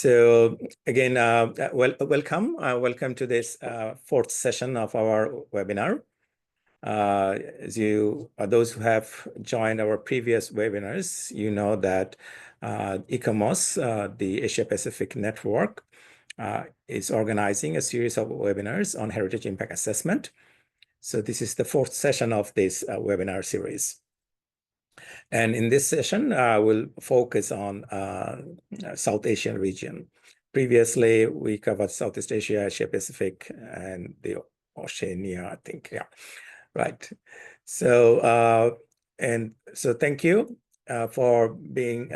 So again, welcome to this fourth session of our webinar. Those who have joined our previous webinars, you know that ICOMOS, the Asia Pacific Network, is organizing a series of webinars on heritage impact assessment. So this is the fourth session of this webinar series. And in this session, we'll focus on South Asian region. Previously, we covered Southeast Asia, Asia Pacific, and the Oceania, I think. Yeah, right. So, thank you for being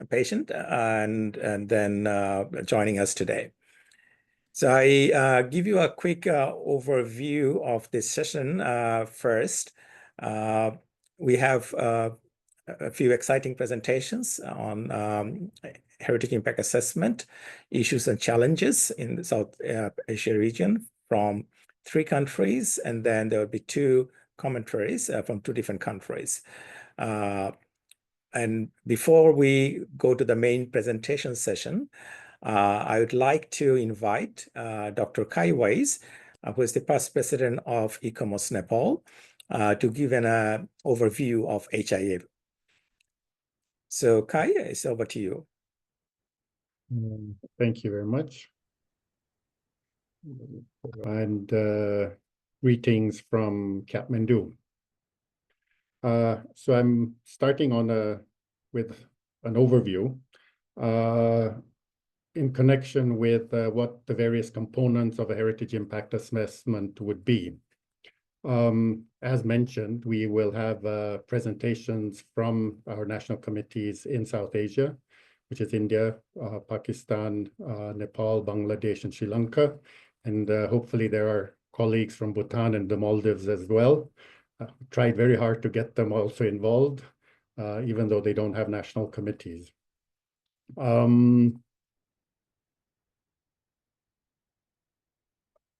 patient and then joining us today. So I give you a quick overview of this session first. We have a few exciting presentations on heritage impact assessment, issues and challenges in the South Asia region from 3 countries, and then there will be 2 commentaries from 2 different countries. And before we go to the main presentation session, I would like to invite Dr. Kai WEISE, who is the past president of ICOMOS Nepal, to give an overview of HIA. So Kai, it's over to you. Thank you very much. And greetings from Kathmandu. So I'm starting with an overview in connection with what the various components of a heritage impact assessment would be. As mentioned, we will have presentations from our national committees in South Asia, which is India, Pakistan, Nepal, Bangladesh, and Sri Lanka. And hopefully there are colleagues from Bhutan and the Maldives as well. Tried very hard to get them also involved, even though they don't have national committees.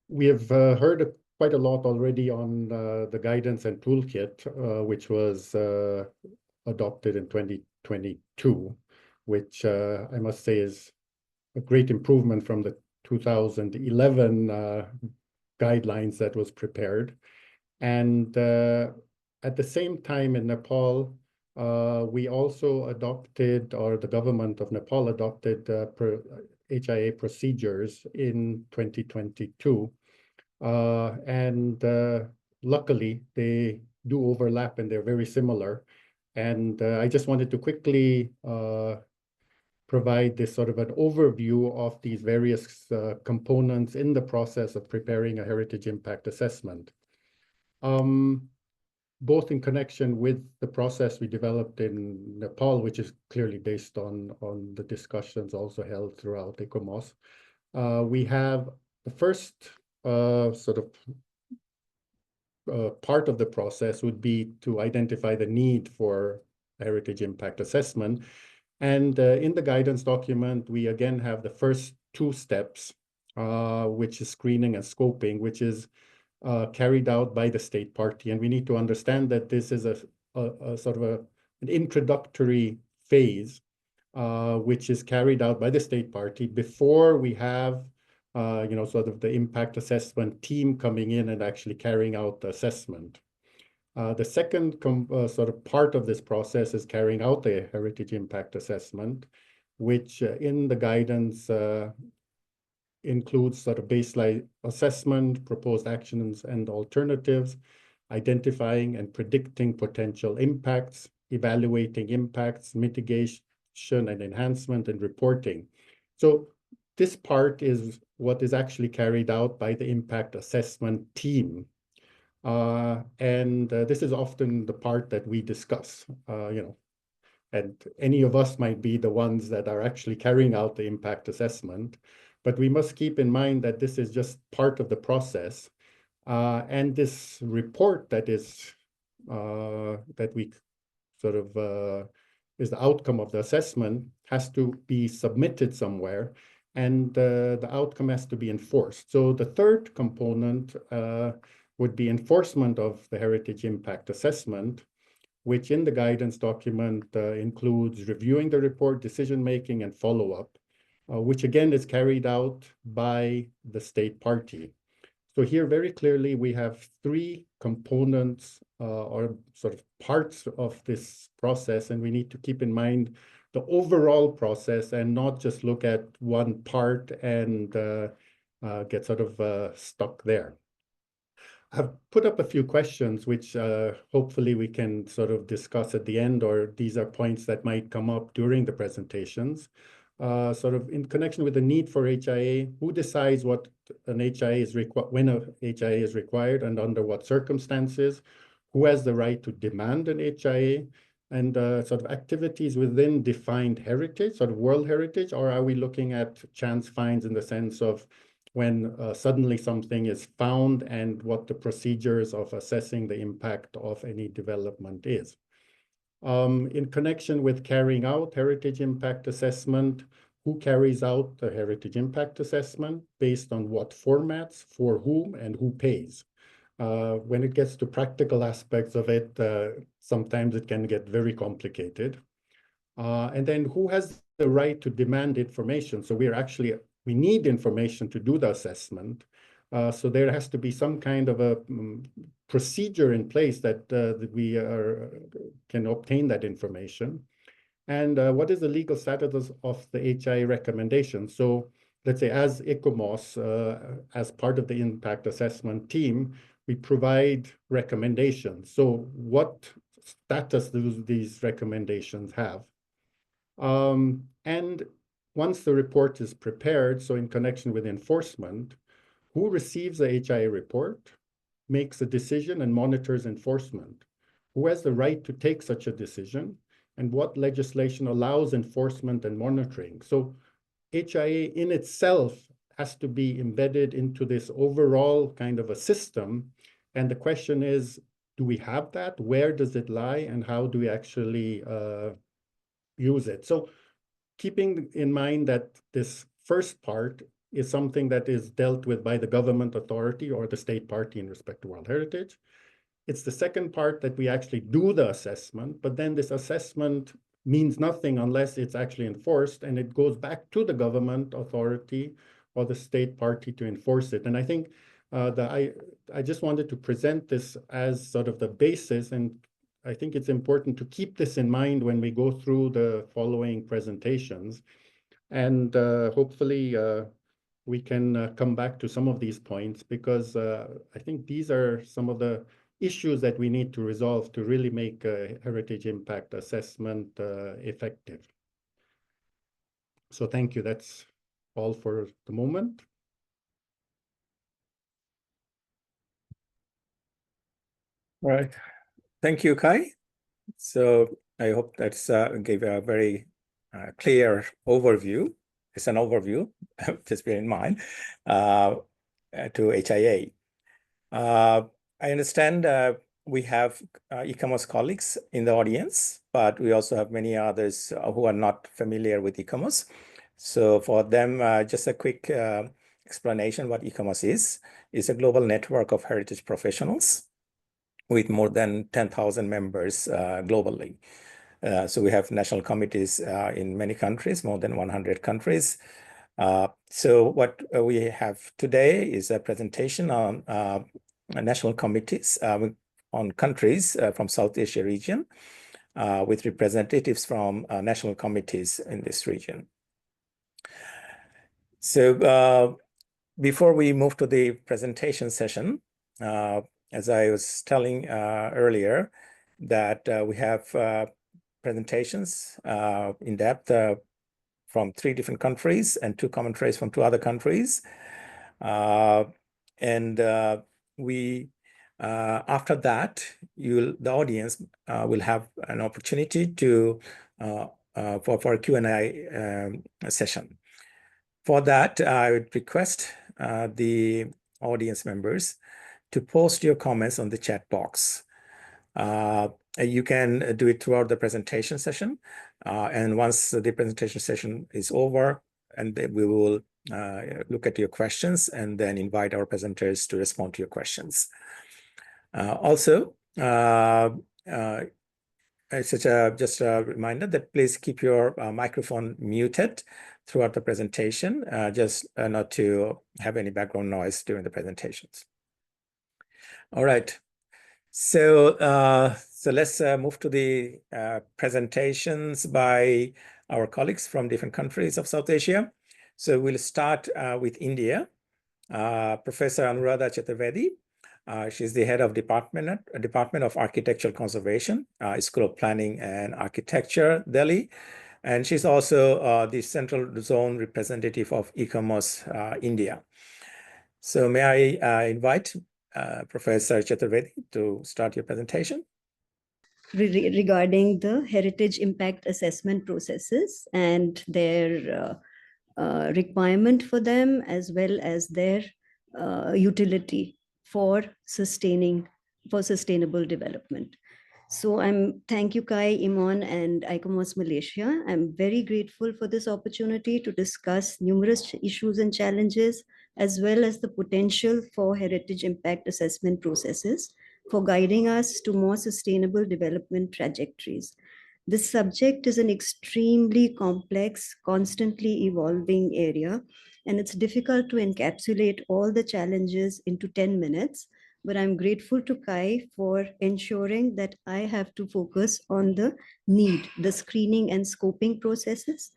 We have heard quite a lot already on the guidance and toolkit, which was adopted in 2022, which I must say is a great improvement from the 2011 guidelines that was prepared. And at the same time in Nepal, we also adopted, or the government of Nepal adopted HIA procedures in 2022. And luckily, they do overlap and they're very similar. And I just wanted to quickly provide this sort of an overview of these various components in the process of preparing a heritage impact assessment. Both in connection with the process we developed in Nepal, which is clearly based on the discussions also held throughout ICOMOS. We have the first sort of part of the process would be to identify the need for heritage impact assessment. And in the guidance document, we again have the first 2 steps, which is screening and scoping, which is carried out by the state party. And we need to understand that this is a sort of an introductory phase, which is carried out by the state party before we have sort of the impact assessment team coming in and actually carrying out the assessment. The second sort of part of this process is carrying out the heritage impact assessment, which in the guidance includes sort of baseline assessment, proposed actions and alternatives, identifying and predicting potential impacts, evaluating impacts, mitigation and enhancement, and reporting. So this part is what is actually carried out by the impact assessment team. And this is often the part that we discuss, and any of us might be the ones that are actually carrying out the impact assessment. But we must keep in mind that this is just part of the process. And this report that is, that we sort of, is the outcome of the assessment has to be submitted somewhere. And the outcome has to be enforced. So the third component would be enforcement of the heritage impact assessment, which in the guidance document includes reviewing the report, decision-making, and follow-up. which again is carried out by the state party. So here very clearly we have three components or sort of parts of this process, and we need to keep in mind the overall process and not just look at one part and get sort of stuck there. I've put up a few questions which hopefully we can sort of discuss at the end, or these are points that might come up during the presentations. Sort of in connection with the need for HIA, who decides what an HIA is required, when a HIA is required and under what circumstances, who has the right to demand an HIA, and sort of activities within defined heritage, sort of world heritage, or are we looking at chance finds in the sense of when suddenly something is found and what the procedures of assessing the impact of any development is. In connection with carrying out heritage impact assessment, who carries out the heritage impact assessment, based on what formats, for whom, and who pays. When it gets to practical aspects of it, sometimes it can get very complicated. And then who has the right to demand information? So we need information to do the assessment. So there has to be some kind of a procedure in place that we can obtain that information. And what is the legal status of the HIA recommendation? So let's say as ICOMOS, as part of the impact assessment team, we provide recommendations. So what status do these recommendations have? And once the report is prepared, so in connection with enforcement, who receives the HIA report, makes a decision, and monitors enforcement? Who has the right to take such a decision? And what legislation allows enforcement and monitoring? So HIA in itself has to be embedded into this overall kind of a system. And the question is, do we have that? Where does it lie? And how do we actually use it? So keeping in mind that this first part is something that is dealt with by the government authority or the state party in respect to World Heritage. It's the second part that we actually do the assessment, but then this assessment means nothing unless it's actually enforced, and it goes back to the government authority or the state party to enforce it. And I think I just wanted to present this as sort of the basis, and I think it's important to keep this in mind when we go through the following presentations. And hopefully we can come back to some of these points, because I think these are some of the issues that we need to resolve to really make a heritage impact assessment effective. So thank you. That's all for the moment. All right. Thank you, Kai. So I hope that's gave a very clear overview. It's an overview, just bear in mind, to HIA. I understand we have ICOMOS colleagues in the audience, but we also have many others who are not familiar with ICOMOS. So for them, just a quick explanation what ICOMOS is. It's a global network of heritage professionals with more than 10,000 members globally. So we have national committees in many countries, more than 100 countries. So what we have today is a presentation on national committees on countries from South Asia region with representatives from national committees in this region. So before we move to the presentation session, as I was telling earlier, that we have presentations in depth from 3 different countries and 2 commentaries from 2 other countries. We after that, the audience will have an opportunity to for a Q&A session. For that, I would request the audience members to post your comments on the chat box. You can do it throughout the presentation session. And once the presentation session is over, and then we will look at your questions and then invite our presenters to respond to your questions. Also, it's just a reminder that please keep your microphone muted throughout the presentation, just not to have any background noise during the presentations. All right. So, so let's move to the presentations by our colleagues from different countries of South Asia. So we'll start with India. Professor Anuradha Chaturvedi. She's the head of Department of Architectural Conservation, School of Planning and Architecture, Delhi. And she's also the Central Zone representative of ICOMOS India. So may I invite Professor Chaturvedi to start your presentation? Regarding the heritage impact assessment processes and their requirement for them, as well as their utility for sustainable development. So thank you, Kai, Iman, and ICOMOS Malaysia. I'm very grateful for this opportunity to discuss numerous issues and challenges, as well as the potential for heritage impact assessment processes for guiding us to more sustainable development trajectories. This subject is an extremely complex, constantly evolving area, and it's difficult to encapsulate all the challenges into 10 minutes. But I'm grateful to Kai for ensuring that I have to focus on the screening and scoping processes,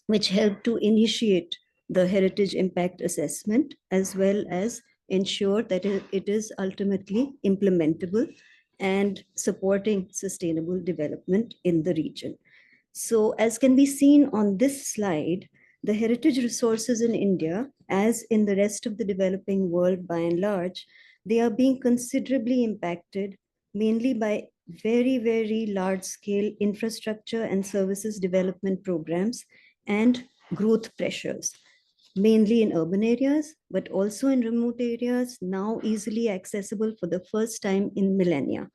which help to initiate the heritage impact assessment, as well as ensure that it is ultimately implementable and supporting sustainable development in the region. So as can be seen on this slide, the heritage resources in India, as in the rest of the developing world by and large, they are being considerably impacted mainly by very, very large scale infrastructure and services development programs and growth pressures, mainly in urban areas, but also in remote areas now easily accessible for the first time in millennia.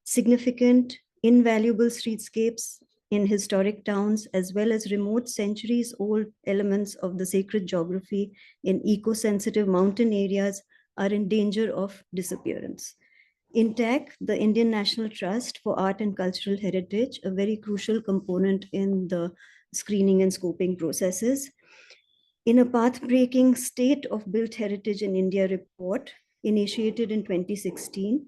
Significant, invaluable streetscapes in historic towns, as well as remote centuries-old elements of the sacred geography in eco-sensitive mountain areas are in danger of disappearance. INTAC, the Indian National Trust for Art and Cultural Heritage, a very crucial component in the screening and scoping processes. In a path-breaking State of Built Heritage in India report initiated in 2016,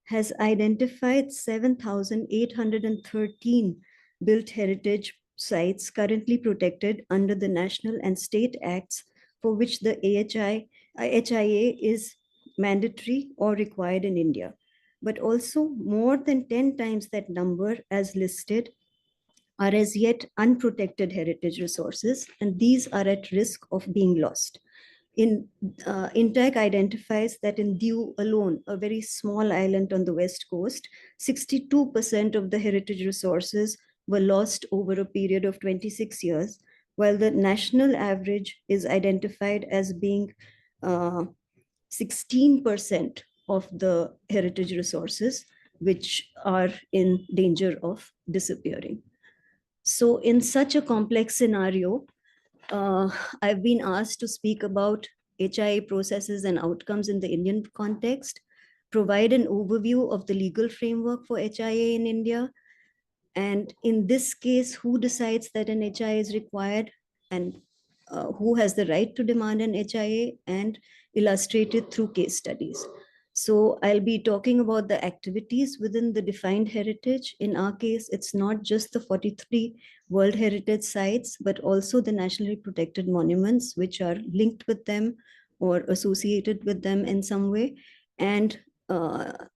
has identified 7,813 built heritage sites currently protected under the national and state acts for which the HIA is mandatory or required in India, but also more than 10 times that number as listed are as yet unprotected heritage resources, and these are at risk of being lost. INTAC identifies that in Diu alone, a very small island on the west coast, 62% of the heritage resources were lost over a period of 26 years, while the national average is identified as being 16% of the heritage resources, which are in danger of disappearing. So in such a complex scenario, I've been asked to speak about HIA processes and outcomes in the Indian context, provide an overview of the legal framework for HIA in India, and in this case, who decides that an HIA is required and who has the right to demand an HIA, and illustrate it through case studies. So I'll be talking about the activities within the defined heritage. In our case, it's not just the 43 World Heritage Sites, but also the nationally protected monuments, which are linked with them or associated with them in some way, and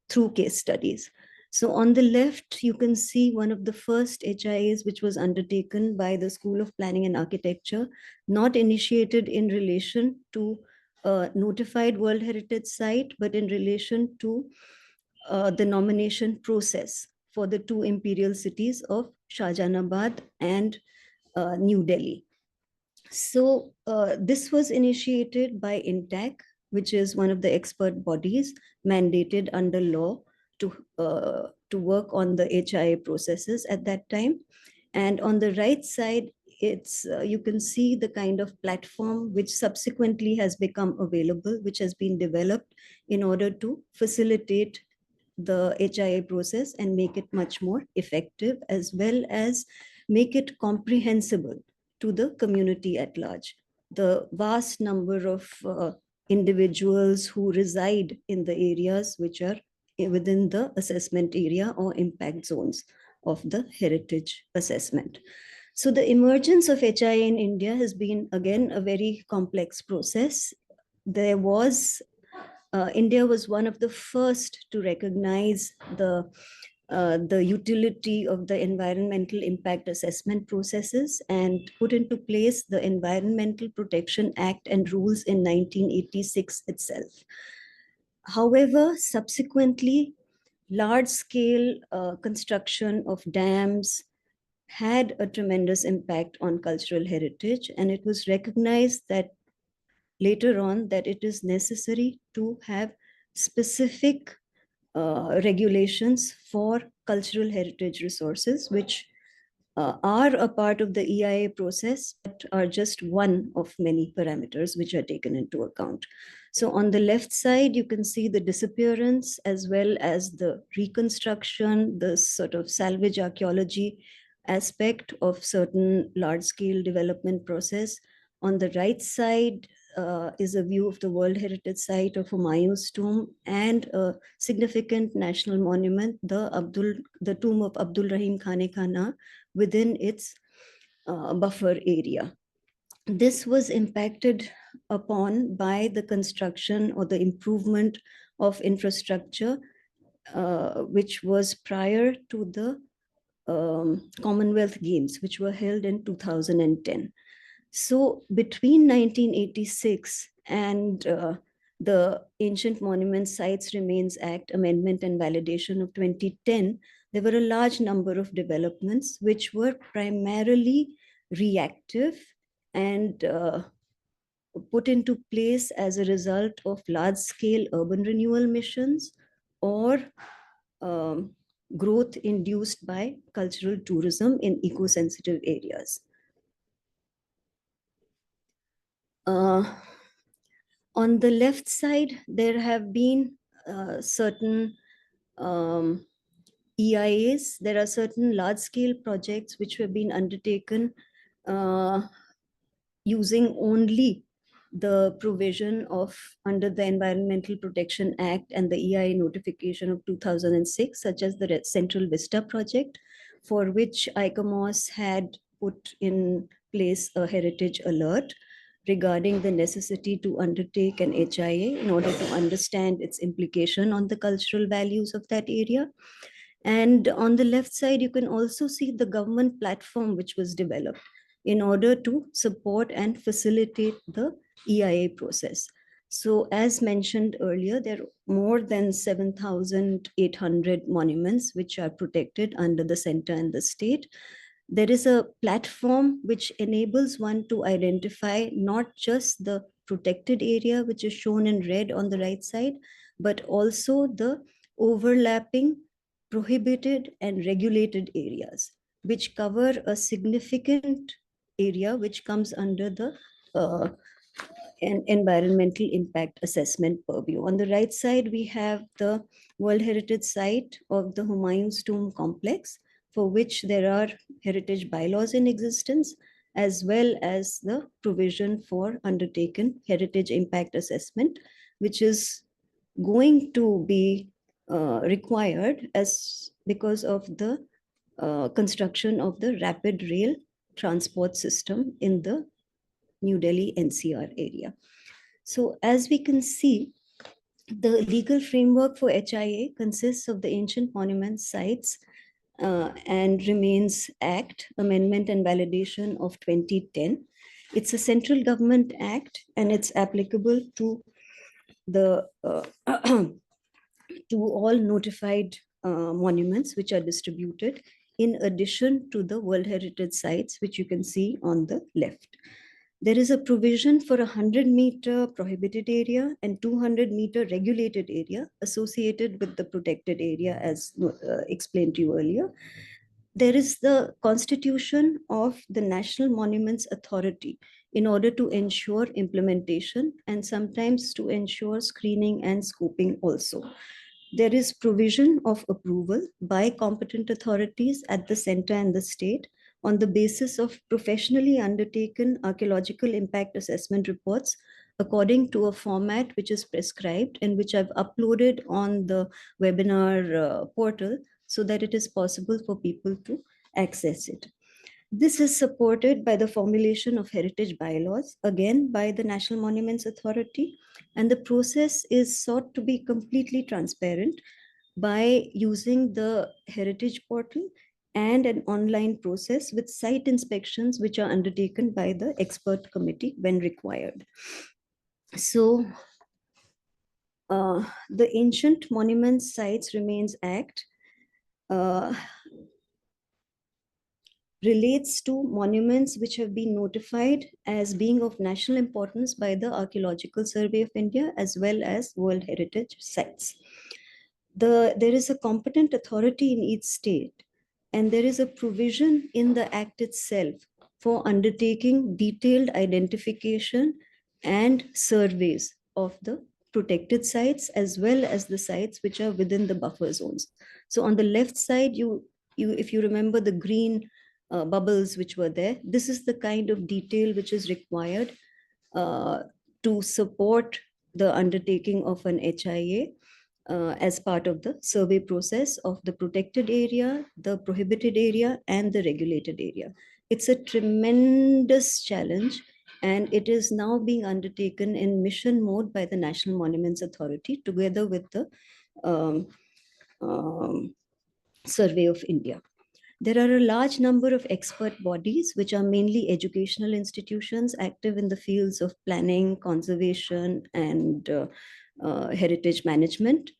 through case studies. So on the left, you can see one of the first HIAs, which was undertaken by the School of Planning and Architecture, not initiated in relation to a notified World Heritage Site, but in relation to the nomination process for the two imperial cities of Shahjahanabad and New Delhi. So this was initiated by INTAC, which is one of the expert bodies mandated under law to work on the HIA processes at that time. And on the right side, it's you can see the kind of platform which subsequently has become available, which has been developed in order to facilitate the HIA process and make it much more effective, as well as make it comprehensible to the community at large. The vast number of individuals who reside in the areas which are within the assessment area or impact zones of the heritage assessment. So the emergence of HIA in India has been, again, a very complex process. India was one of the first to recognize the utility of the environmental impact assessment processes and put into place the Environmental Protection Act and rules in 1986 itself. However, subsequently, large-scale construction of dams had a tremendous impact on cultural heritage, and it was recognized that later on that it is necessary to have specific regulations for cultural heritage resources, which are a part of the EIA process, but are just one of many parameters which are taken into account. So on the left side, you can see the disappearance as well as the reconstruction, the sort of salvage archaeology aspect of certain large-scale development process. On the right side is a view of the World Heritage Site of Humayun's tomb and a significant national monument, the tomb of Abdul Rahim Khan-e-Khana, within its buffer area. This was impacted upon by the construction or the improvement of infrastructure, which was prior to the Commonwealth Games, which were held in 2010. So between 1986 and the Ancient Monument Sites Remains Act Amendment and Validation of 2010, there were a large number of developments which were primarily reactive and put into place as a result of large-scale urban renewal missions or growth induced by cultural tourism in eco-sensitive areas. On the left side, there have been certain EIAs. There are certain large-scale projects which have been undertaken using only the provision of under the Environmental Protection Act and the EIA notification of 2006, such as the Central Vista project, for which ICOMOS had put in place a heritage alert regarding the necessity to undertake an HIA in order to understand its implication on the cultural values of that area. And on the left side, you can also see the government platform which was developed in order to support and facilitate the EIA process. So as mentioned earlier, there are more than 7,800 monuments which are protected under the center and the state. There is a platform which enables one to identify not just the protected area, which is shown in red on the right side, but also the overlapping prohibited and regulated areas, which cover a significant area which comes under the environmental impact assessment purview. On the right side, we have the World Heritage Site of the Humayun's Tomb complex, for which there are heritage bylaws in existence, as well as the provision for undertaken heritage impact assessment, which is going to be required because of the construction of the rapid rail transport system in the New Delhi NCR area. So as we can see, the legal framework for HIA consists of the Ancient Monument Sites and Remains Act, Amendment and Validation of 2010. It's a central government act and it's applicable to the to all notified monuments which are distributed, in addition to the World Heritage Sites, which you can see on the left. There is a provision for a 100-meter prohibited area and 200-meter regulated area associated with the protected area, as explained to you earlier. There is the constitution of the National Monuments Authority in order to ensure implementation and sometimes to ensure screening and scoping also. There is provision of approval by competent authorities at the center and the state on the basis of professionally undertaken archaeological impact assessment reports according to a format which is prescribed and which I've uploaded on the webinar portal so that it is possible for people to access it. This is supported by the formulation of heritage bylaws, again by the National Monuments Authority, and the process is sought to be completely transparent by using the heritage portal and an online process with site inspections which are undertaken by the expert committee when required. So the Ancient Monuments Sites Remains Act relates to monuments which have been notified as being of national importance by the Archaeological Survey of India as well as World Heritage Sites. There is a competent authority in each state, and there is a provision in the Act itself for undertaking detailed identification and surveys of the protected sites as well as the sites which are within the buffer zones. So on the left side, if you remember the green bubbles which were there, this is the kind of detail which is required to support the undertaking of an HIA as part of the survey process of the protected area, the prohibited area, and the regulated area. It's a tremendous challenge, and it is now being undertaken in mission mode by the National Monuments Authority together with the Survey of India. There are a large number of expert bodies, which are mainly educational institutions active in the fields of planning, conservation, and heritage management.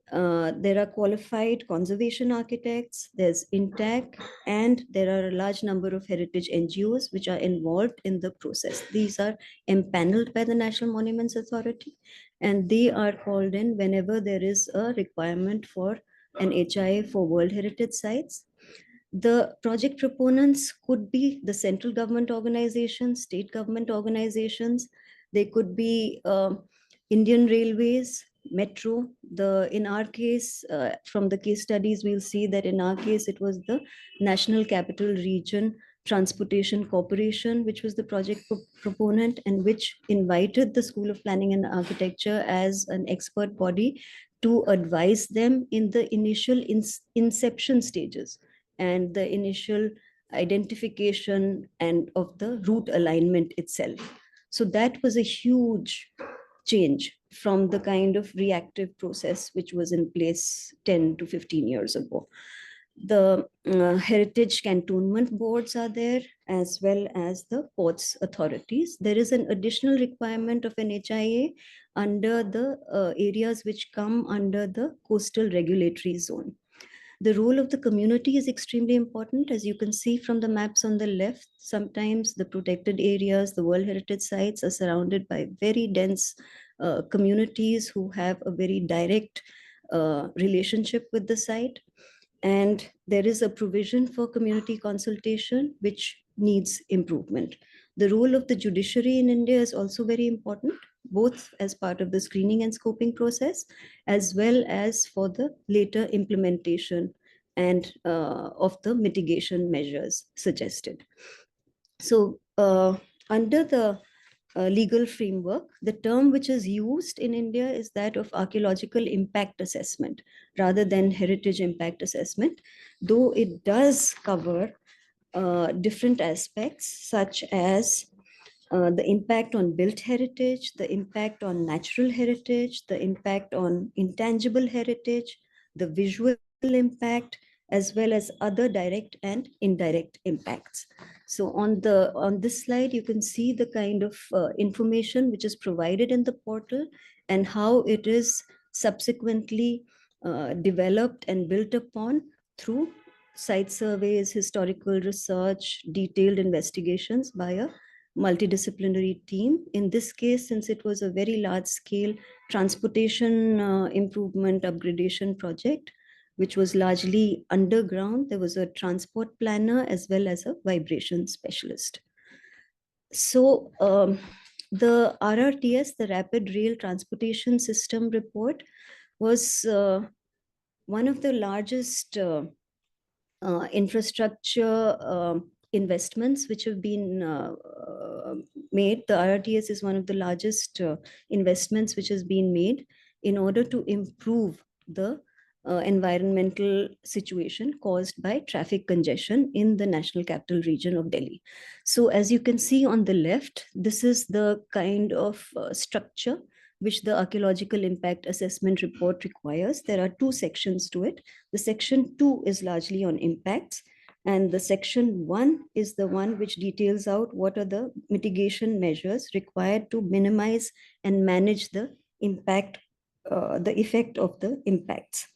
There are qualified conservation architects, there's INTAC, and there are a large number of heritage NGOs which are involved in the process. These are empaneled by the National Monuments Authority, and they are called in whenever there is a requirement for an HIA for World Heritage Sites. The project proponents could be the central government organizations, state government organizations. They could be Indian Railways, Metro. In our case, from the case studies, we'll see that in our case, it was the National Capital Region Transportation Corporation, which was the project proponent and which invited the School of Planning and Architecture as an expert body to advise them in the initial inception stages and the initial identification and of the route alignment itself. So that was a huge change from the kind of reactive process which was in place 10 to 15 years ago. The heritage cantonment boards are there, as well as the ports authorities. There is an additional requirement of an HIA under the areas which come under the coastal regulatory zone. The role of the community is extremely important. As you can see from the maps on the left, sometimes the protected areas, the World Heritage Sites are surrounded by very dense communities who have a very direct relationship with the site. And there is a provision for community consultation, which needs improvement. The role of the judiciary in India is also very important, both as part of the screening and scoping process, as well as for the later implementation and of the mitigation measures suggested. So under the legal framework, the term which is used in India is that of archaeological impact assessment rather than heritage impact assessment, though it does cover different aspects such as the impact on built heritage, the impact on natural heritage, the impact on intangible heritage, the visual impact, as well as other direct and indirect impacts. So on this slide, you can see the kind of information which is provided in the portal and how it is subsequently developed and built upon through site surveys, historical research, detailed investigations by a multidisciplinary team. In this case, since it was a very large scale transportation improvement upgradation project, which was largely underground, there was a transport planner as well as a vibration specialist. So the RRTS, the Rapid Rail Transportation System report, was one of the largest infrastructure investments which have been made. The RRTS is one of the largest investments which has been made in order to improve the environmental situation caused by traffic congestion in the National Capital Region of Delhi. So as you can see on the left, this is the kind of structure which the archaeological impact assessment report requires. There are two sections to it. The section 2 is largely on impacts, and the section 1 is the one which details out what are the mitigation measures required to minimize and manage the impact, the effect of the impacts.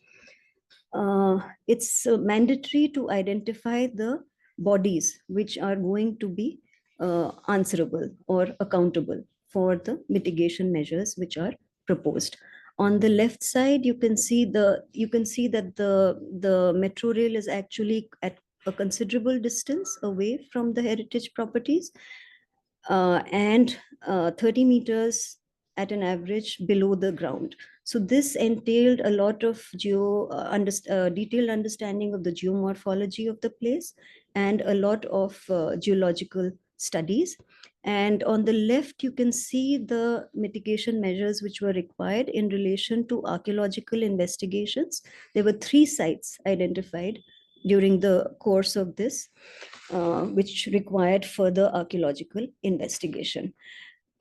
It's mandatory to identify the bodies which are going to be answerable or accountable for the mitigation measures which are proposed. On the left side, you can see that the metro rail is actually at a considerable distance away from the heritage properties, and 30 meters at an average below the ground. So this entailed a lot of detailed understanding of the geomorphology of the place and a lot of geological studies. And on the left, you can see the mitigation measures which were required in relation to archaeological investigations. There were 3 sites identified during the course of this, which required further archaeological investigation.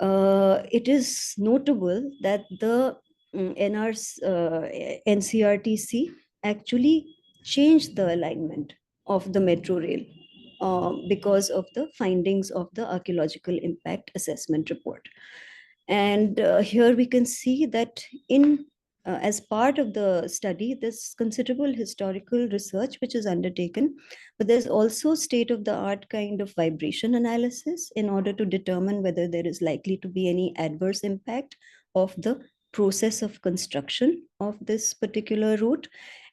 It is notable that the NCRTC actually changed the alignment of the metro rail because of the findings of the archaeological impact assessment report. And here we can see that as part of the study, there's considerable historical research which is undertaken, but there's also state-of-the-art kind of vibration analysis in order to determine whether there is likely to be any adverse impact of the process of construction of this particular route.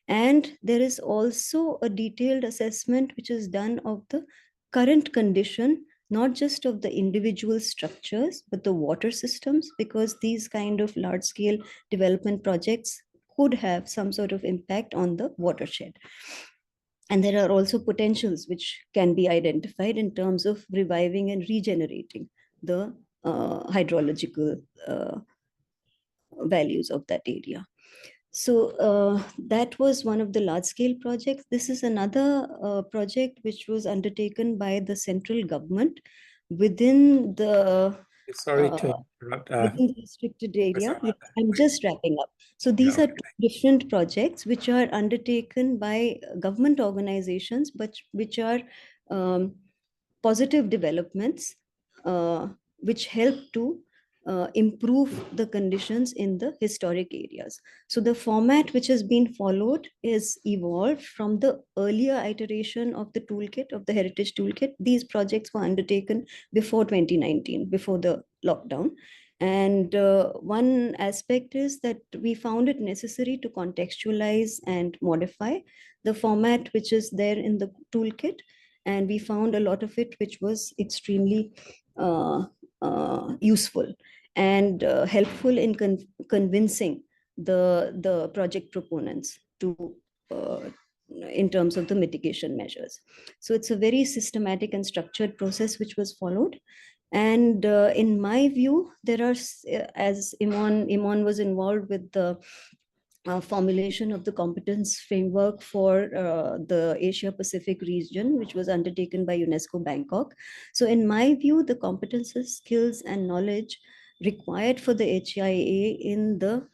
And there is also a detailed assessment which is done of the current condition, not just of the individual structures, but the water systems, because these kind of large-scale development projects could have some sort of impact on the watershed. And there are also potentials which can be identified in terms of reviving and regenerating the hydrological values of that area. So that was one of the large-scale projects. This is another project which was undertaken by the central government within the Sorry to interrupt. within the restricted area. sorry. I'm just wrapping up. So these are 2 different projects which are undertaken by government organizations, but which are positive developments which help to improve the conditions in the historic areas. So the format which has been followed is evolved from the earlier iteration of the toolkit, of the heritage toolkit. These projects were undertaken before 2019, before the lockdown. And one aspect is that we found it necessary to contextualize and modify the format which is there in the toolkit. And we found a lot of it which was extremely useful and helpful in convincing the project proponents to in terms of the mitigation measures. So it's a very systematic and structured process which was followed. And in my view, there are, as Imon was involved with the formulation of the competence framework for the Asia Pacific region, which was undertaken by UNESCO Bangkok. So in my view, the competences, skills, and knowledge required for the HIA in the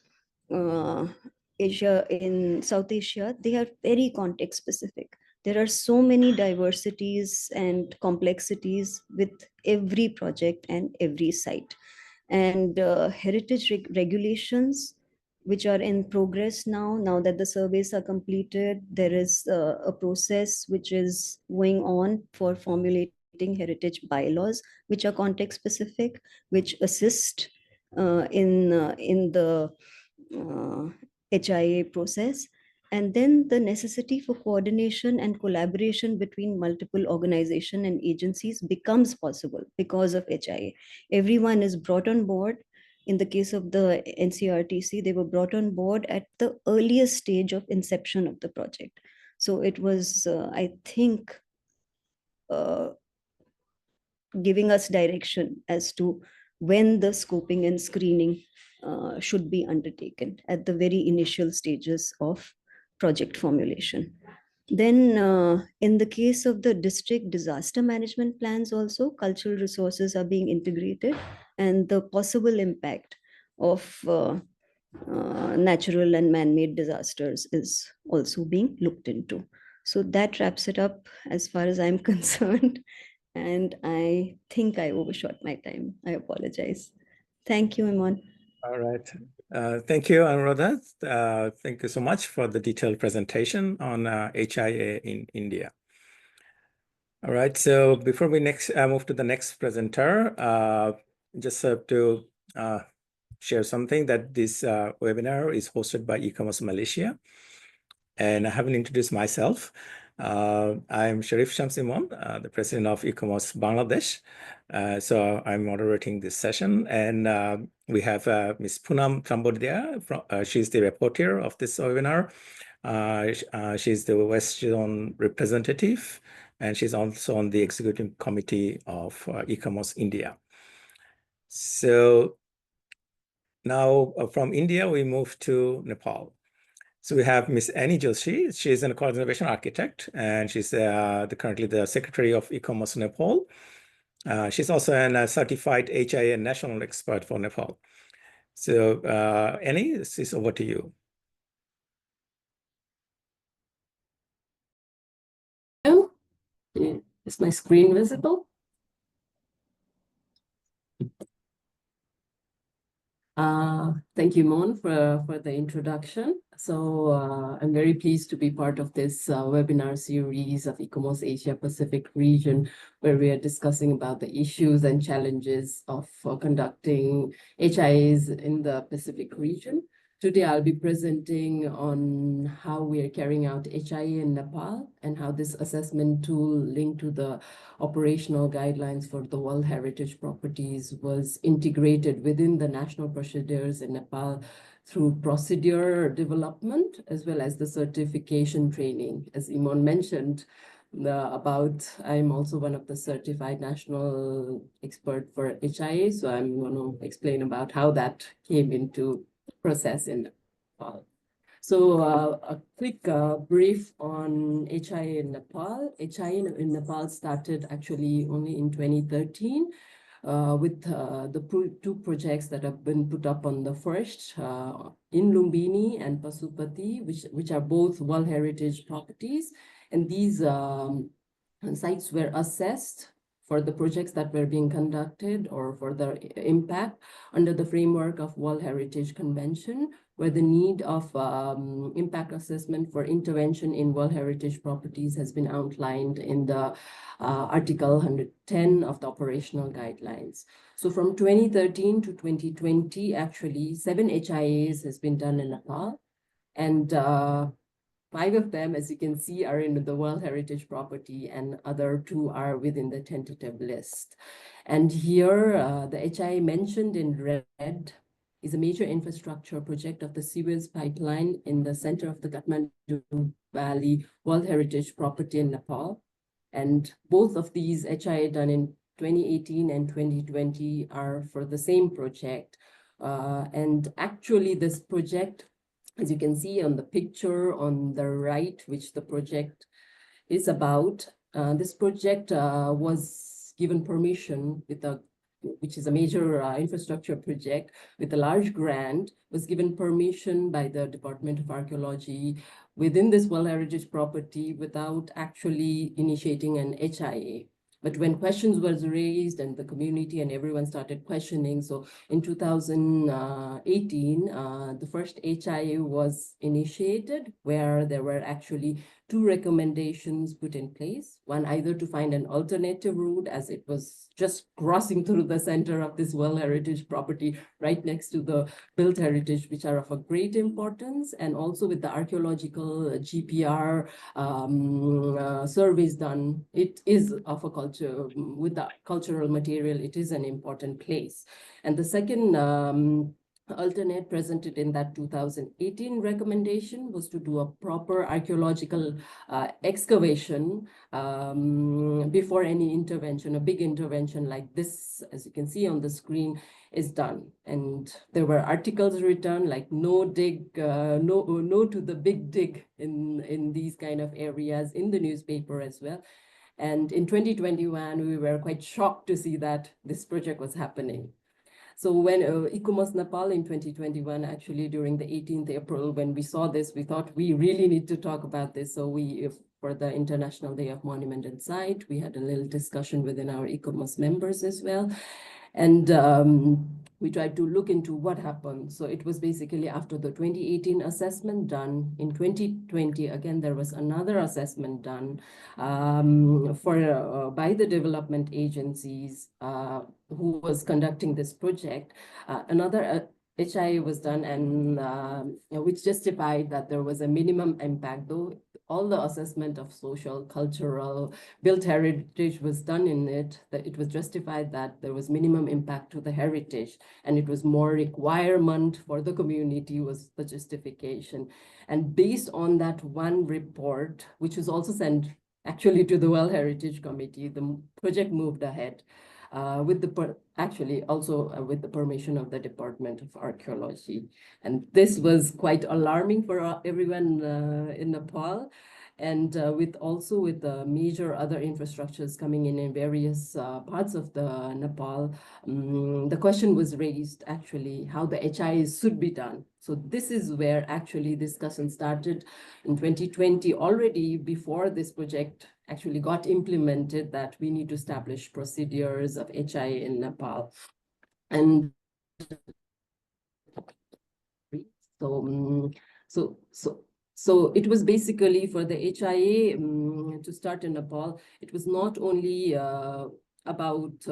in South Asia, they are very context specific. There are so many diversities and complexities with every project and every site. And heritage regulations, which are in progress now that the surveys are completed, there is a process which is going on for formulating heritage bylaws, which are context specific, which assist in the HIA process. And then the necessity for coordination and collaboration between multiple organizations and agencies becomes possible because of HIA. Everyone is brought on board. In the case of the NCRTC, they were brought on board at the earliest stage of inception of the project. So it was, I think, giving us direction as to when the scoping and screening should be undertaken at the very initial stages of project formulation. Then in the case of the district disaster management plans also, cultural resources are being integrated, and the possible impact of natural and man-made disasters is also being looked into. So that wraps it up as far as I'm concerned. And I think I overshot my time. I apologize. Thank you, Iman. All right. Thank you, Anuradha. Thank you so much for the detailed presentation on HIA in India. All right. So before we move to the next presenter, just have to share something that this webinar is hosted by ICOMOS Malaysia. And I haven't introduced myself. I'm Sharif Shamsimon, the president of ICOMOS Bangladesh. So I'm moderating this session, and we have Ms. Poonam Tambodia. She's the reporter of this webinar. She's the West Zone representative, and she's also on the executive committee of ICOMOS India. So now from India, we move to Nepal. So we have Ms. Annie Joshi. She is a conservation architect, and she's currently the secretary of ICOMOS Nepal. She's also a certified HIA national expert for Nepal. So Annie, this is over to you. Is my screen visible? Thank you, Mon, for the introduction. So I'm very pleased to be part of this webinar series of ICOMOS Asia Pacific region, where we are discussing about the issues and challenges of conducting HIAs in the Pacific region. Today, I'll be presenting on how we are carrying out HIA in Nepal and how this assessment tool linked to the operational guidelines for the World Heritage Properties was integrated within the national procedures in Nepal through procedure development, as well as the certification training. As Iman mentioned, I'm also one of the certified national expert for HIA, so I'm going to explain about how that came into process in Nepal. So a quick brief on HIA in Nepal. HIA in Nepal started actually only in 2013 with the two projects that have been put up on the first in Lumbini and Pasupati, which are both World Heritage properties. And these sites were assessed for the projects that were being conducted or for the impact under the framework of World Heritage Convention, where the need of impact assessment for intervention in World Heritage properties has been outlined in the Article 110 of the operational guidelines. So from 2013 to 2020, actually 7 HIAs has been done in Nepal, and 5 of them, as you can see, are in the World Heritage property, and other 2 are within the tentative list. And here, the HIA mentioned in red is a major infrastructure project of the sewage pipeline in the center of the Kathmandu Valley World Heritage property in Nepal. And both of these HIA done in 2018 and 2020 are for the same project. And actually, this project, as you can see on the picture on the right, which the project is about, this project was given permission with which is a major infrastructure project with a large grant, was given permission by the Department of Archaeology within this World Heritage property without actually initiating an HIA. But when questions was raised and the community and everyone started questioning, so in 2018, the first HIA was initiated, where there were actually 2 recommendations put in place. One, either to find an alternative route, as it was just crossing through the center of this World Heritage property right next to the built heritage, which are of a great importance, and also with the archaeological GPR surveys done, it is of a culture, with the cultural material, it is an important place. And the second alternate presented in that 2018 recommendation was to do a proper archaeological excavation before any intervention. A big intervention like this, as you can see on the screen, is done. And there were articles written like no to the big dig in these kind of areas in the newspaper as well. And in 2021, we were quite shocked to see that this project was happening. So when ICOMOS Nepal in 2021, actually during the 18th April, when we saw this, we thought we really need to talk about this. So for the International Day of Monument and Site, we had a little discussion within our ICOMOS members as well. And we tried to look into what happened. So it was basically after the 2018 assessment done. In 2020, again, there was another assessment done by the development agencies who was conducting this project. Another HIA was done, and which justified that there was a minimum impact, though all the assessment of social, cultural, built heritage was done in it, that it was justified that there was minimum impact to the heritage, and it was more requirement for the community was the justification. And based on that one report, which was also sent actually to the World Heritage Committee, the project moved ahead. With the permission of the Department of Archaeology. And this was quite alarming for everyone in Nepal. And with the major other infrastructures coming in various parts of the Nepal, the question was raised actually how the HIAs should be done. So this is where actually discussion started in 2020, already before this project actually got implemented, that we need to establish procedures of HIA in Nepal. And so it was basically for the HIA to start in Nepal. It was not only about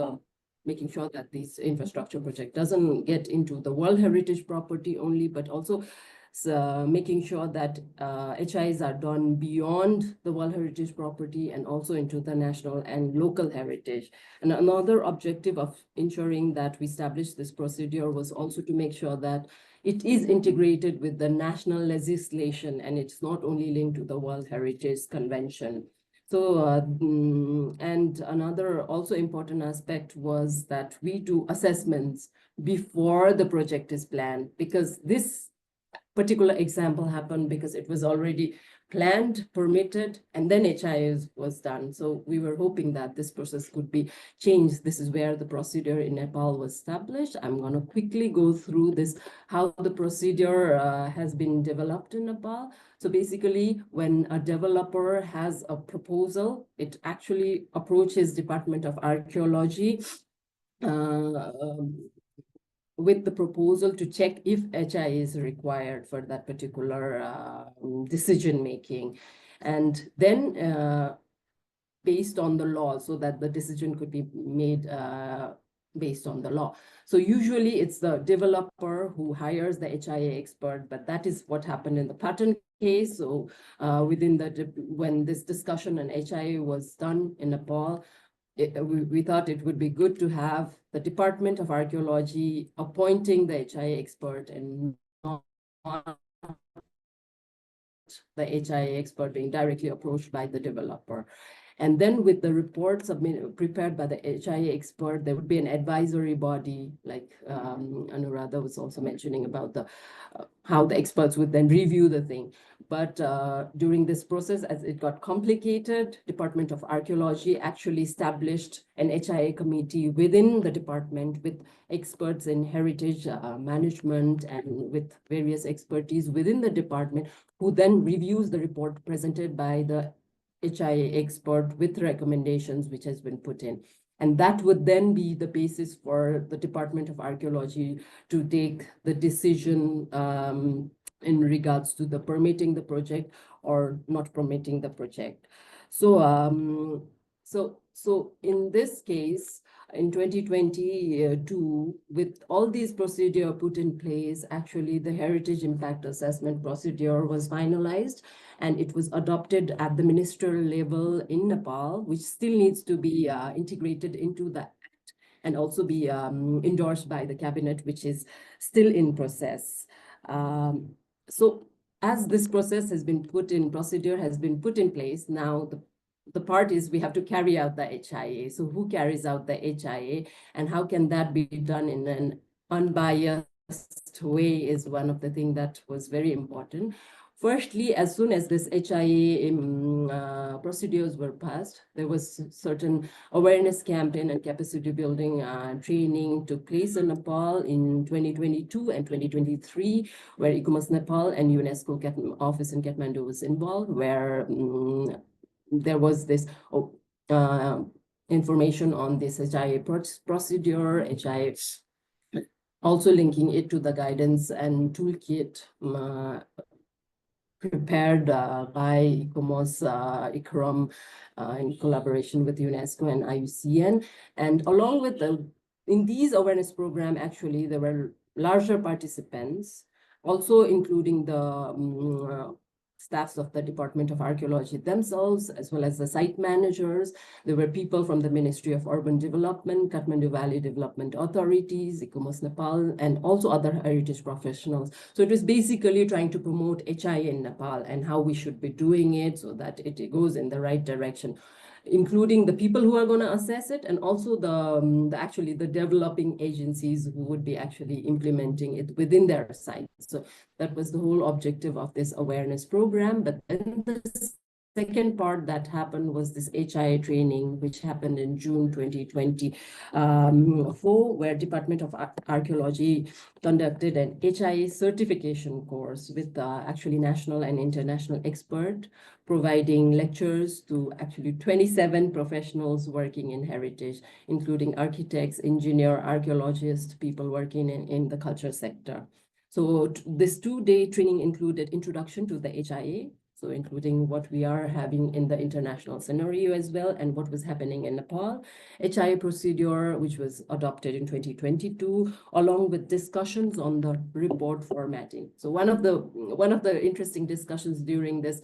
making sure that this infrastructure project doesn't get into the World Heritage property only, but also making sure that HIAs are done beyond the World Heritage property and also into the national and local heritage. And another objective of ensuring that we establish this procedure was also to make sure that it is integrated with the national legislation and it's not only linked to the World Heritage Convention. So, and another also important aspect was that we do assessments before the project is planned, because this particular example happened because it was already planned, permitted, and then HIA was done. So we were hoping that this process could be changed. This is where the procedure in Nepal was established. I'm going to quickly go through this, how the procedure has been developed in Nepal. So basically, when a developer has a proposal, it actually approaches Department of Archaeology with the proposal to check if HIA is required for that particular decision making. And then based on the law, so that the decision could be made based on the law. So usually it's the developer who hires the HIA expert, but that is what happened in the pattern case. So when this discussion on HIA was done in Nepal, we thought it would be good to have the Department of Archaeology appointing the HIA expert and not the HIA expert being directly approached by the developer. And then with the reports prepared by the HIA expert, there would be an advisory body, like Anuradha was also mentioning about the how the experts would then review the thing. But during this process, as it got complicated, Department of Archaeology actually established an HIA committee within the department with experts in heritage management and with various expertise within the department, who then reviews the report presented by the HIA expert with recommendations which has been put in. And that would then be the basis for the Department of Archaeology to take the decision in regards to the permitting the project or not permitting the project. So, so in this case, in 2022, with all these procedures put in place, actually the heritage impact assessment procedure was finalized, and it was adopted at the ministerial level in Nepal, which still needs to be integrated into the act. and also be endorsed by the cabinet, which is still in process. So as this process has been procedure has been put in place, now the part is we have to carry out the HIA. So who carries out the HIA and how can that be done in an unbiased way is one of the things that was very important. Firstly, as soon as this HIA procedures were passed, there was certain awareness campaign and capacity building training took place in Nepal in 2022 and 2023, where ICOMOS Nepal and UNESCO office in Kathmandu was involved, where there was this information on this HIA procedure, HIA, also linking it to the guidance and toolkit prepared by ICOMOS ICROM in collaboration with UNESCO and IUCN. And along with in these awareness program, actually, there were larger participants, also including the staffs of the Department of Archaeology themselves, as well as the site managers. There were people from the Ministry of Urban Development, Kathmandu Valley Development Authorities, ICOMOS Nepal, and also other heritage professionals. So it was basically trying to promote HIA in Nepal and how we should be doing it so that it goes in the right direction, including the people who are going to assess it and also actually the developing agencies who would be actually implementing it within their sites. So that was the whole objective of this awareness program. But then the second part that happened was this HIA training, which happened in June 2024, where Department of Archaeology conducted an HIA certification course with actually national and international expert, providing lectures to actually 27 professionals working in heritage, including architects, engineers, archaeologists, people working in the culture sector. So this 2-day training included introduction to the HIA, so including what we are having in the international scenario as well, and what was happening in Nepal, HIA procedure, which was adopted in 2022, along with discussions on the report formatting. So one of the interesting discussions during this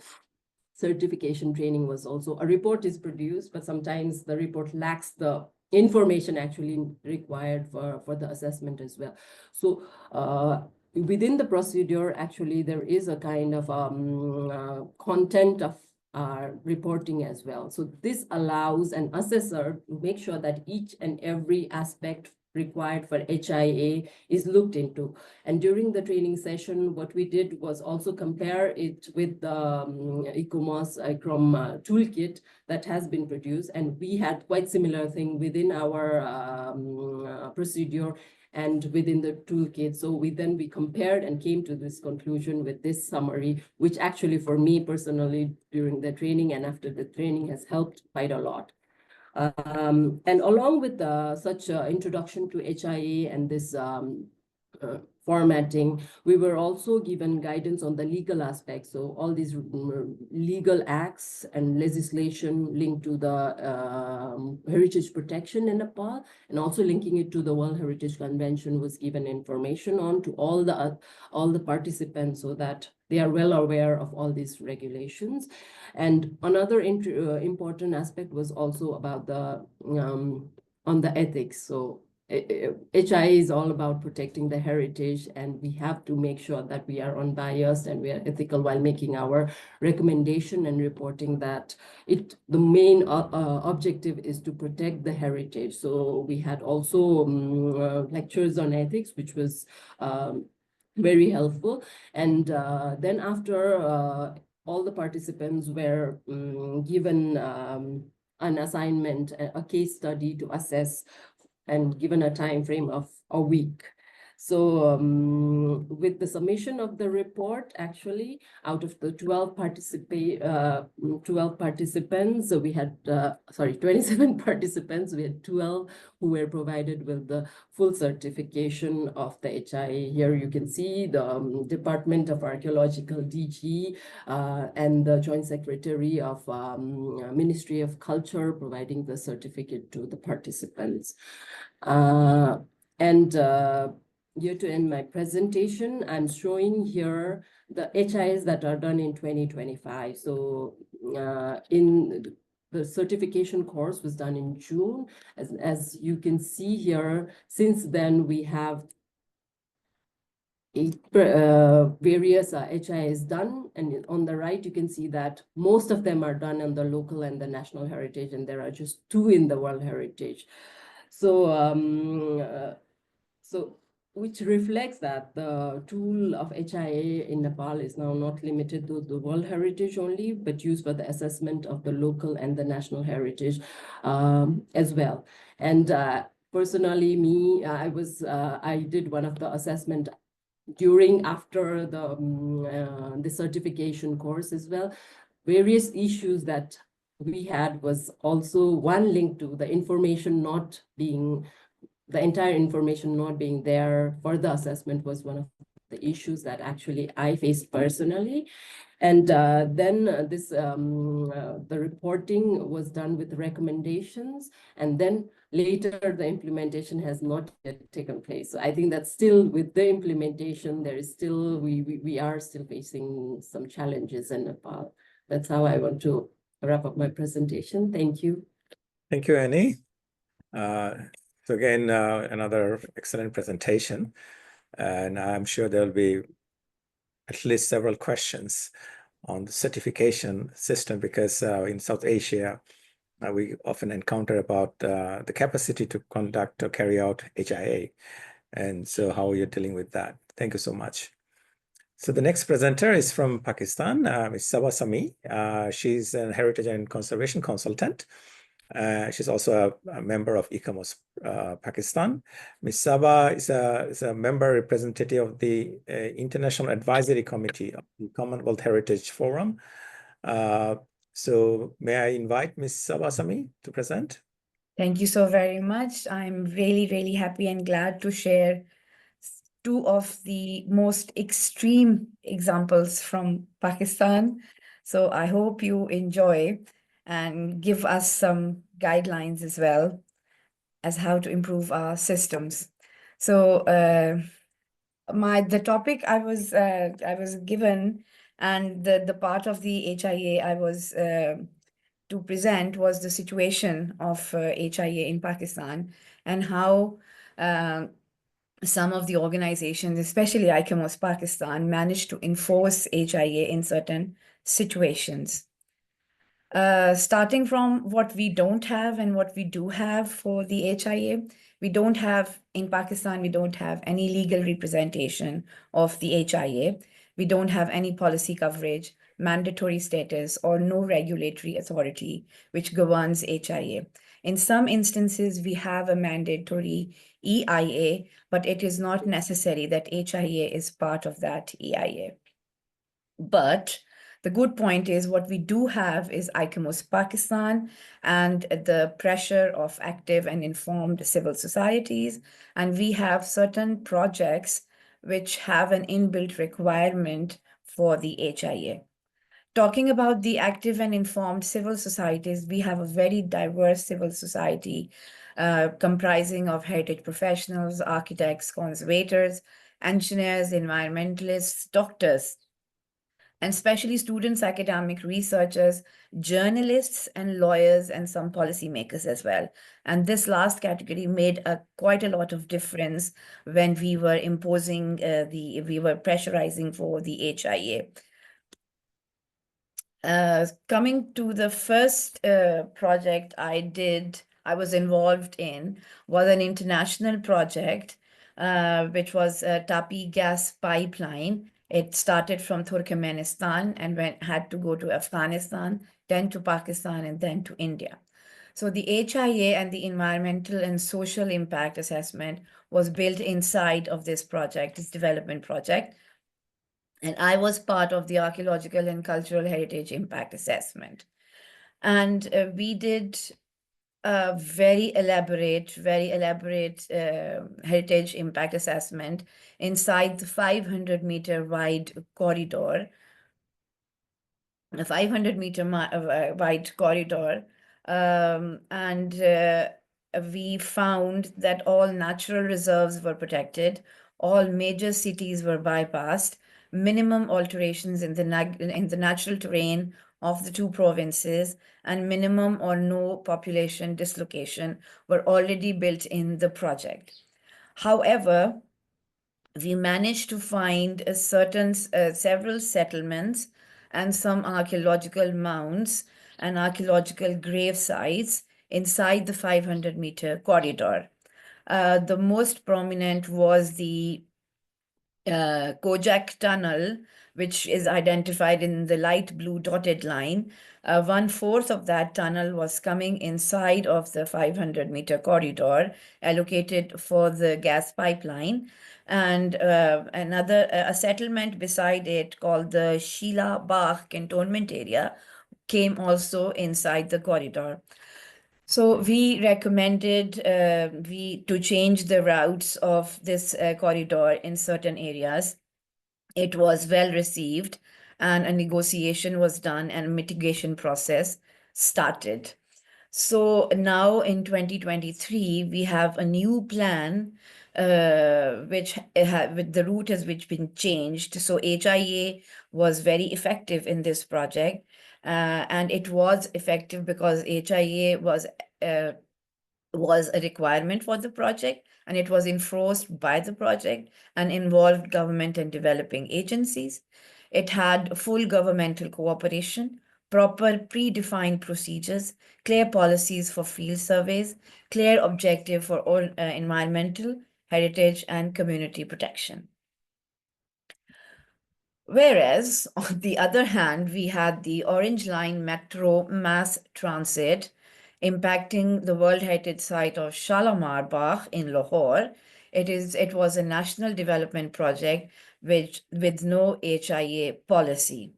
certification training was also a report is produced, but sometimes the report lacks the information actually required for the assessment as well. So within the procedure, actually, there is a kind of content of reporting as well. So this allows an assessor to make sure that each and every aspect required for HIA is looked into. And during the training session, what we did was also compare it with the ICOMOS ICROM toolkit that has been produced. And we had quite similar thing within our procedure and within the toolkit. So we compared and came to this conclusion with this summary, which actually for me personally during the training and after the training has helped quite a lot. And along with such introduction to HIA and this formatting, we were also given guidance on the legal aspects. So all these legal acts and legislation linked to the heritage protection in Nepal, and also linking it to the World Heritage Convention was given information on to all the participants so that they are well aware of all these regulations. And another important aspect was also about the on the ethics. So HIA is all about protecting the heritage, and we have to make sure that we are unbiased and we are ethical while making our recommendation and reporting that the main objective is to protect the heritage. So we had also lectures on ethics, which was very helpful. And then after all the participants were given an assignment, a case study to assess, and given a time frame of a week. So with the submission of the report, actually, out of the 12 participants, so we had, 27 participants, we had 12 who were provided with the full certification of the HIA. Here you can see the Department of Archaeological DG and the Joint Secretary of Ministry of Culture providing the certificate to the participants. Here to end my presentation, I'm showing here the HIAs that are done in 2025. So the certification course was done in June. As you can see here, since then we have various HIAs done, and on the right you can see that most of them are done on the local and the national heritage, and there are just 2 in the World Heritage. So which reflects that the tool of HIA in Nepal is now not limited to the World Heritage only, but used for the assessment of the local and the national heritage as well. And personally, I did one of the assessment after the certification course as well. Various issues that we had was also one linked to the entire information not being there for the assessment was one of the issues that actually I faced personally. And then the reporting was done with recommendations, and then later the implementation has not yet taken place. So I think that still with the implementation, there is still, we are still facing some challenges in Nepal. That's how I want to wrap up my presentation. Thank you. Thank you, Annie. So again, another excellent presentation, and I'm sure there'll be at least several questions on the certification system, because in South Asia, we often encounter about the capacity to conduct or carry out HIA. And so how you're dealing with that. Thank you so much. So the next presenter is from Pakistan, Ms. Saba Sami. She's a heritage and conservation consultant. She's also a member of ICOMOS Pakistan. Ms. Saba is a member representative of the International Advisory Committee of the Commonwealth Heritage Forum. So may I invite Ms. Saba Sami to present? Thank you so very much. I'm really, really happy and glad to share 2 of the most extreme examples from Pakistan. So I hope you enjoy and give us some guidelines as well as how to improve our systems. So the topic I was given, and the part of the HIA I was to present was the situation of HIA in Pakistan, and how some of the organizations, especially ICOMOS Pakistan, managed to enforce HIA in certain situations. Starting from what we don't have and what we do have for the HIA, in Pakistan, we don't have any legal representation of the HIA. We don't have any policy coverage, mandatory status, or no regulatory authority which governs HIA. In some instances, we have a mandatory EIA, but it is not necessary that HIA is part of that EIA. But the good point is what we do have is ICOMOS Pakistan and the pressure of active and informed civil societies. And we have certain projects which have an inbuilt requirement for the HIA. Talking about the active and informed civil societies, we have a very diverse civil society comprising of heritage professionals, architects, conservators, engineers, environmentalists, doctors, and especially students, academic researchers, journalists, and lawyers, and some policymakers as well. And this last category made quite a lot of difference when we were imposing, we were pressurizing for the HIA. Coming to the first project I was involved in was an international project, which was a Tapi gas pipeline. It started from Turkmenistan and had to go to Afghanistan, then to Pakistan, and then to India. So the HIA and the environmental and social impact assessment was built inside of this project, this development project. And I was part of the archaeological and cultural heritage impact assessment. And we did a very elaborate heritage impact assessment inside the 500-meter wide corridor, a 500-meter wide corridor. And we found that all natural reserves were protected, all major cities were bypassed, minimum alterations in the natural terrain of the two provinces, and minimum or no population dislocation were already built in the project. However, we managed to find several settlements and some archaeological mounds and archaeological grave sites inside the 500-meter corridor. The most prominent was the Kojak Tunnel, which is identified in the light blue dotted line. 1/4 of that tunnel was coming inside of the 500-meter corridor allocated for the gas pipeline. And a settlement beside it called the Sheila Bagh cantonment area came also inside the corridor. So we recommended to change the routes of this corridor in certain areas. It was well received, and a negotiation was done and a mitigation process started. So now in 2023, we have a new plan, which the route has been changed. So HIA was very effective in this project, and it was effective because HIA was a requirement for the project, and it was enforced by the project and involved government and developing agencies. It had full governmental cooperation, proper predefined procedures, clear policies for field surveys, clear objective for all environmental, heritage, and community protection. Whereas, on the other hand, we had the Orange Line Metro mass transit impacting the World Heritage Site of Shalimar Bagh in Lahore. It was a national development project with no HIA policy.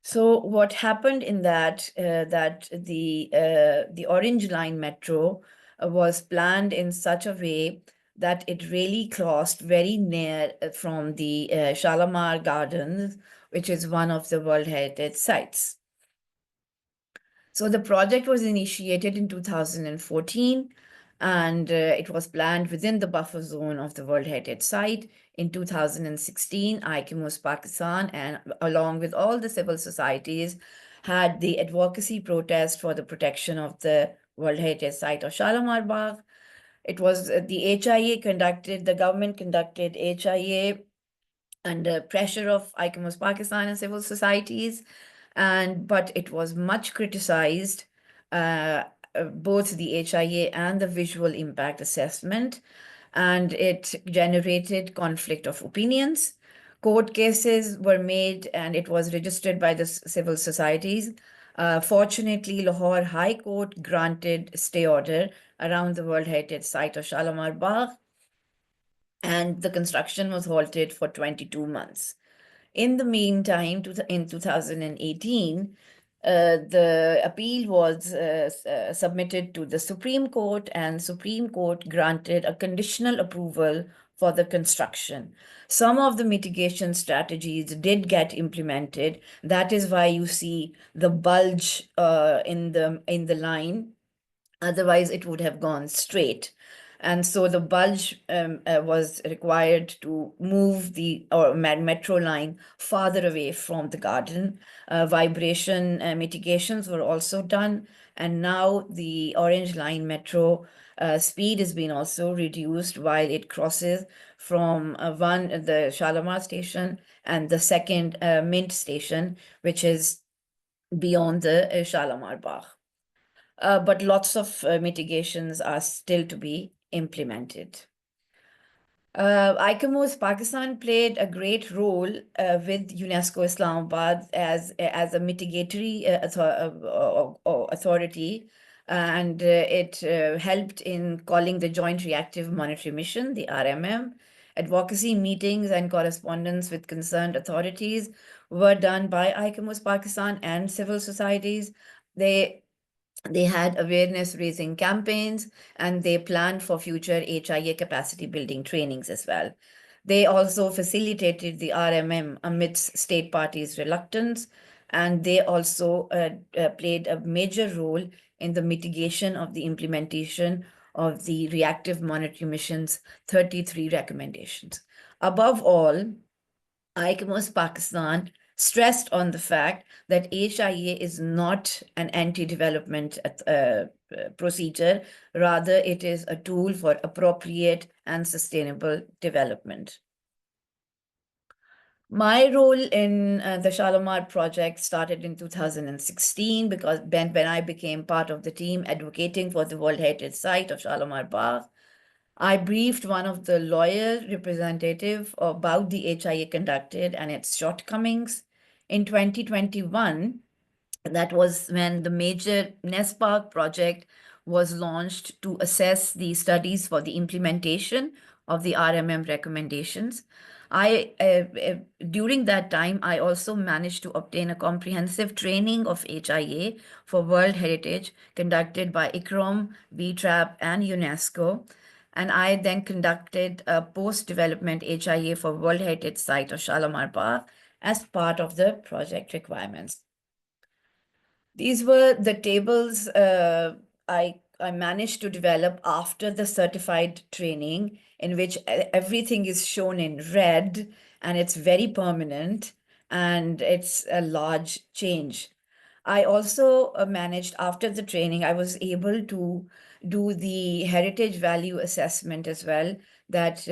So what happened in that the Orange Line Metro was planned in such a way that it really crossed very near from the Shalimar Gardens, which is one of the World Heritage Sites. So the project was initiated in 2014, and it was planned within the buffer zone of the World Heritage Site. In 2016, ICOMOS Pakistan, and along with all the civil societies, had the advocacy protest for the protection of the World Heritage Site of Shalimar Bagh. It was the government conducted HIA under pressure of ICOMOS Pakistan and civil societies, but it was much criticized, both the HIA and the visual impact assessment, and it generated conflict of opinions. Court cases were made, and it was registered by the civil societies. Fortunately, Lahore High Court granted stay order around the World Heritage Site of Shalimar Bagh, and the construction was halted for 22 months. In the meantime, in 2018, the appeal was submitted to the Supreme Court, and Supreme Court granted a conditional approval for the construction. Some of the mitigation strategies did get implemented. That is why you see the bulge in the line. Otherwise, it would have gone straight. And so the bulge was required to move the metro line farther away from the garden. Vibration mitigations were also done. And now the Orange Line metro speed has been also reduced while it crosses from the Shalimar station and the second Mint station, which is beyond the Shalimar Bagh. But lots of mitigations are still to be implemented. ICOMOS Pakistan played a great role with UNESCO Islamabad as a mitigatory authority, and it helped in calling the Joint Reactive Monitoring Mission, the RMM. Advocacy meetings and correspondence with concerned authorities were done by ICOMOS Pakistan and civil societies. They had awareness raising campaigns, and they planned for future HIA capacity building trainings as well. They also facilitated the RMM amidst state parties' reluctance, and they also played a major role in the mitigation of the implementation of the reactive monitoring mission's 33 recommendations. Above all, ICOMOS Pakistan stressed on the fact that HIA is not an anti-development procedure, rather it is a tool for appropriate and sustainable development. My role in the Shalimar project started in 2016 because when I became part of the team advocating for the World Heritage Site of Shalimar Bagh, I briefed one of the lawyer representative about the HIA conducted and its shortcomings. In 2021, that was when the major NESPARK project was launched to assess the studies for the implementation of the RMM recommendations. During that time, I also managed to obtain a comprehensive training of HIA for World Heritage conducted by ICROM, VTRAP, and UNESCO. And I then conducted a post-development HIA for World Heritage Site of Shalimar Bagh as part of the project requirements. These were the tables I managed to develop after the certified training, in which everything is shown in red and it's very permanent and it's a large change. I also managed, after the training, I was able to do the heritage value assessment as well, that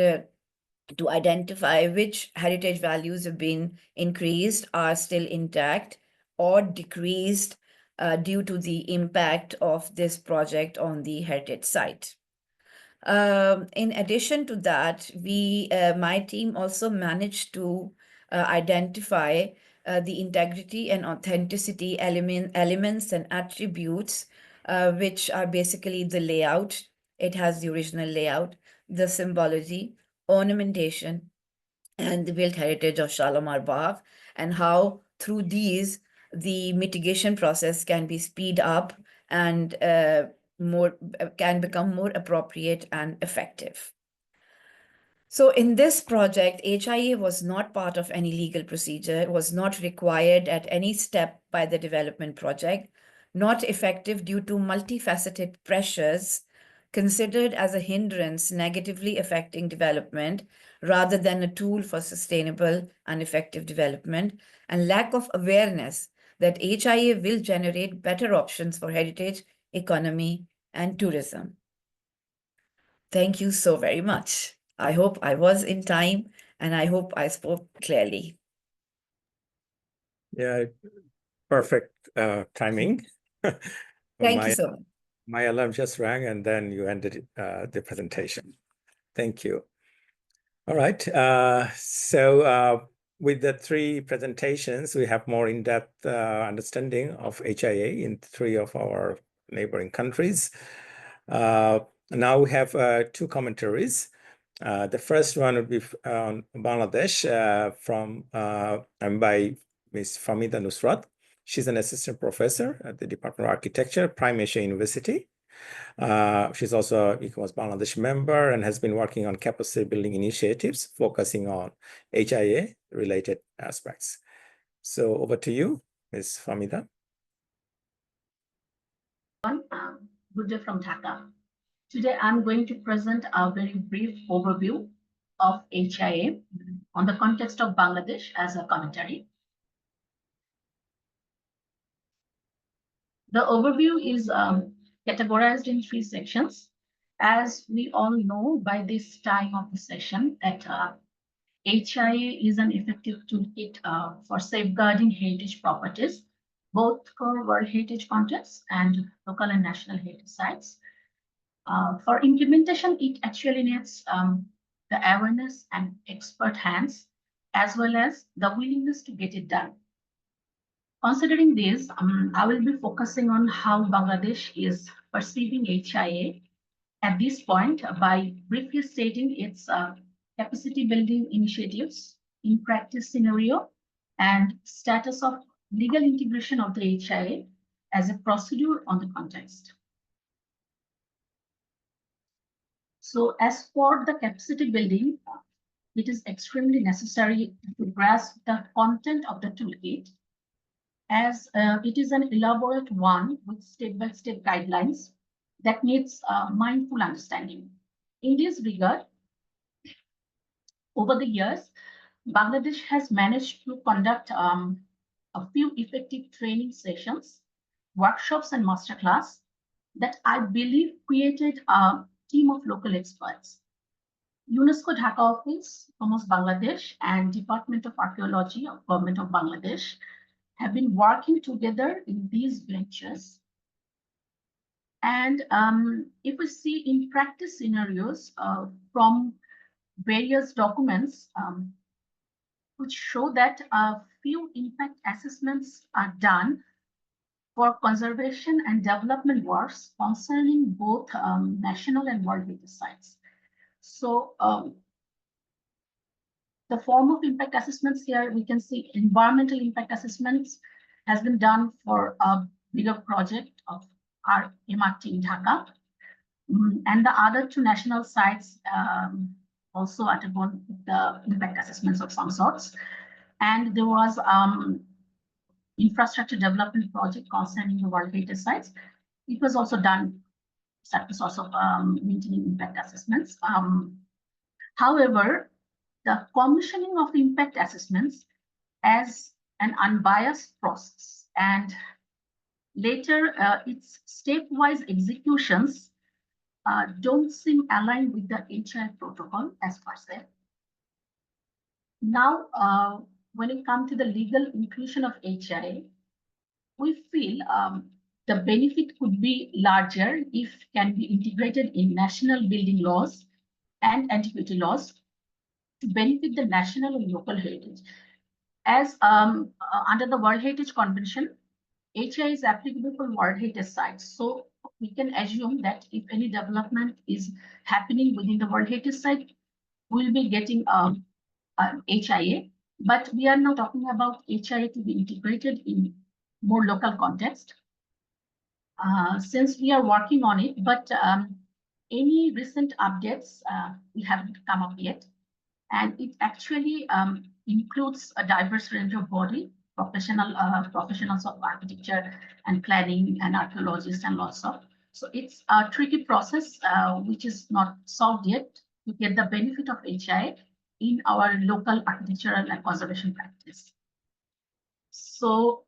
to identify which heritage values have been increased, are still intact, or decreased due to the impact of this project on the heritage site. In addition to that, my team also managed to identify the integrity and authenticity elements and attributes, which are basically the layout. It has the original layout, the symbology, ornamentation, and the built heritage of Shalimar Bagh, and how through these the mitigation process can be speed up and can become more appropriate and effective. So in this project, HIA was not part of any legal procedure, was not required at any step by the development project, not effective due to multifaceted pressures, considered as a hindrance negatively affecting development rather than a tool for sustainable and effective development, and lack of awareness that HIA will generate better options for heritage, economy, and tourism. Thank you so very much. I hope I was in time and I hope I spoke clearly. Yeah, perfect timing. Thank you so much. My alarm just rang and then you ended the presentation. Thank you. All right. With the three presentations, we have more in-depth understanding of HIA in three of our neighboring countries. Now we have two commentaries. The first one would be on Bangladesh by Ms. Famida Nusrat. She's an assistant professor at the Department of Architecture, Prime Asia University. She's also ICOMOS Bangladesh member and has been working on capacity building initiatives focusing on HIA related aspects. So over to you, Ms. Famida. Good day from Dhaka. Today, I'm going to present a very brief overview of HIA on the context of Bangladesh as a commentary. The overview is categorized in three sections. As we all know by this time of the session, that HIA is an effective toolkit for safeguarding heritage properties, both for World Heritage contexts and local and national heritage sites. For implementation, it actually needs the awareness and expert hands, as well as the willingness to get it done. Considering this, I will be focusing on how Bangladesh is perceiving HIA at this point by briefly stating its capacity building initiatives, in practice scenario, and status of legal integration of the HIA as a procedure on the context. So as for the capacity building, it is extremely necessary to grasp the content of the toolkit, as it is an elaborate one with step-by-step guidelines that needs mindful understanding. In this regard, over the years, Bangladesh has managed to conduct a few effective training sessions, workshops, and masterclass that I believe created a team of local experts. UNESCO Dhaka Office, ICOMOS Bangladesh, and Department of Archaeology of Government of Bangladesh have been working together in these ventures. And if we see in practice scenarios from various documents which show that a few impact assessments are done for conservation and development works concerning both national and world heritage sites. So the form of impact assessments here, we can see environmental impact assessments has been done for a bigger project of our MRT in Dhaka. And the other two national sites also undergone the impact assessments of some sorts. And there was infrastructure development project concerning the World Heritage Sites. It was also done at the source of maintaining impact assessments. However, the commissioning of impact assessments as an unbiased process and later its stepwise executions don't seem aligned with the HIA protocol as per se. Now, when it comes to the legal inclusion of HIA, we feel the benefit could be larger if can be integrated in national building laws and antiquity laws to benefit the national and local heritage. As under the World Heritage Convention, HIA is applicable for World Heritage sites. So we can assume that if any development is happening within the World Heritage site, we'll be getting HIA. But we are now talking about HIA to be integrated in more local context. Since we are working on it, but any recent updates we haven't come up yet. And it actually includes a diverse range of body, professionals of architecture and planning and archaeologists and lots of. So it's a tricky process which is not solved yet to get the benefit of HIA in our local architectural and conservation practice. So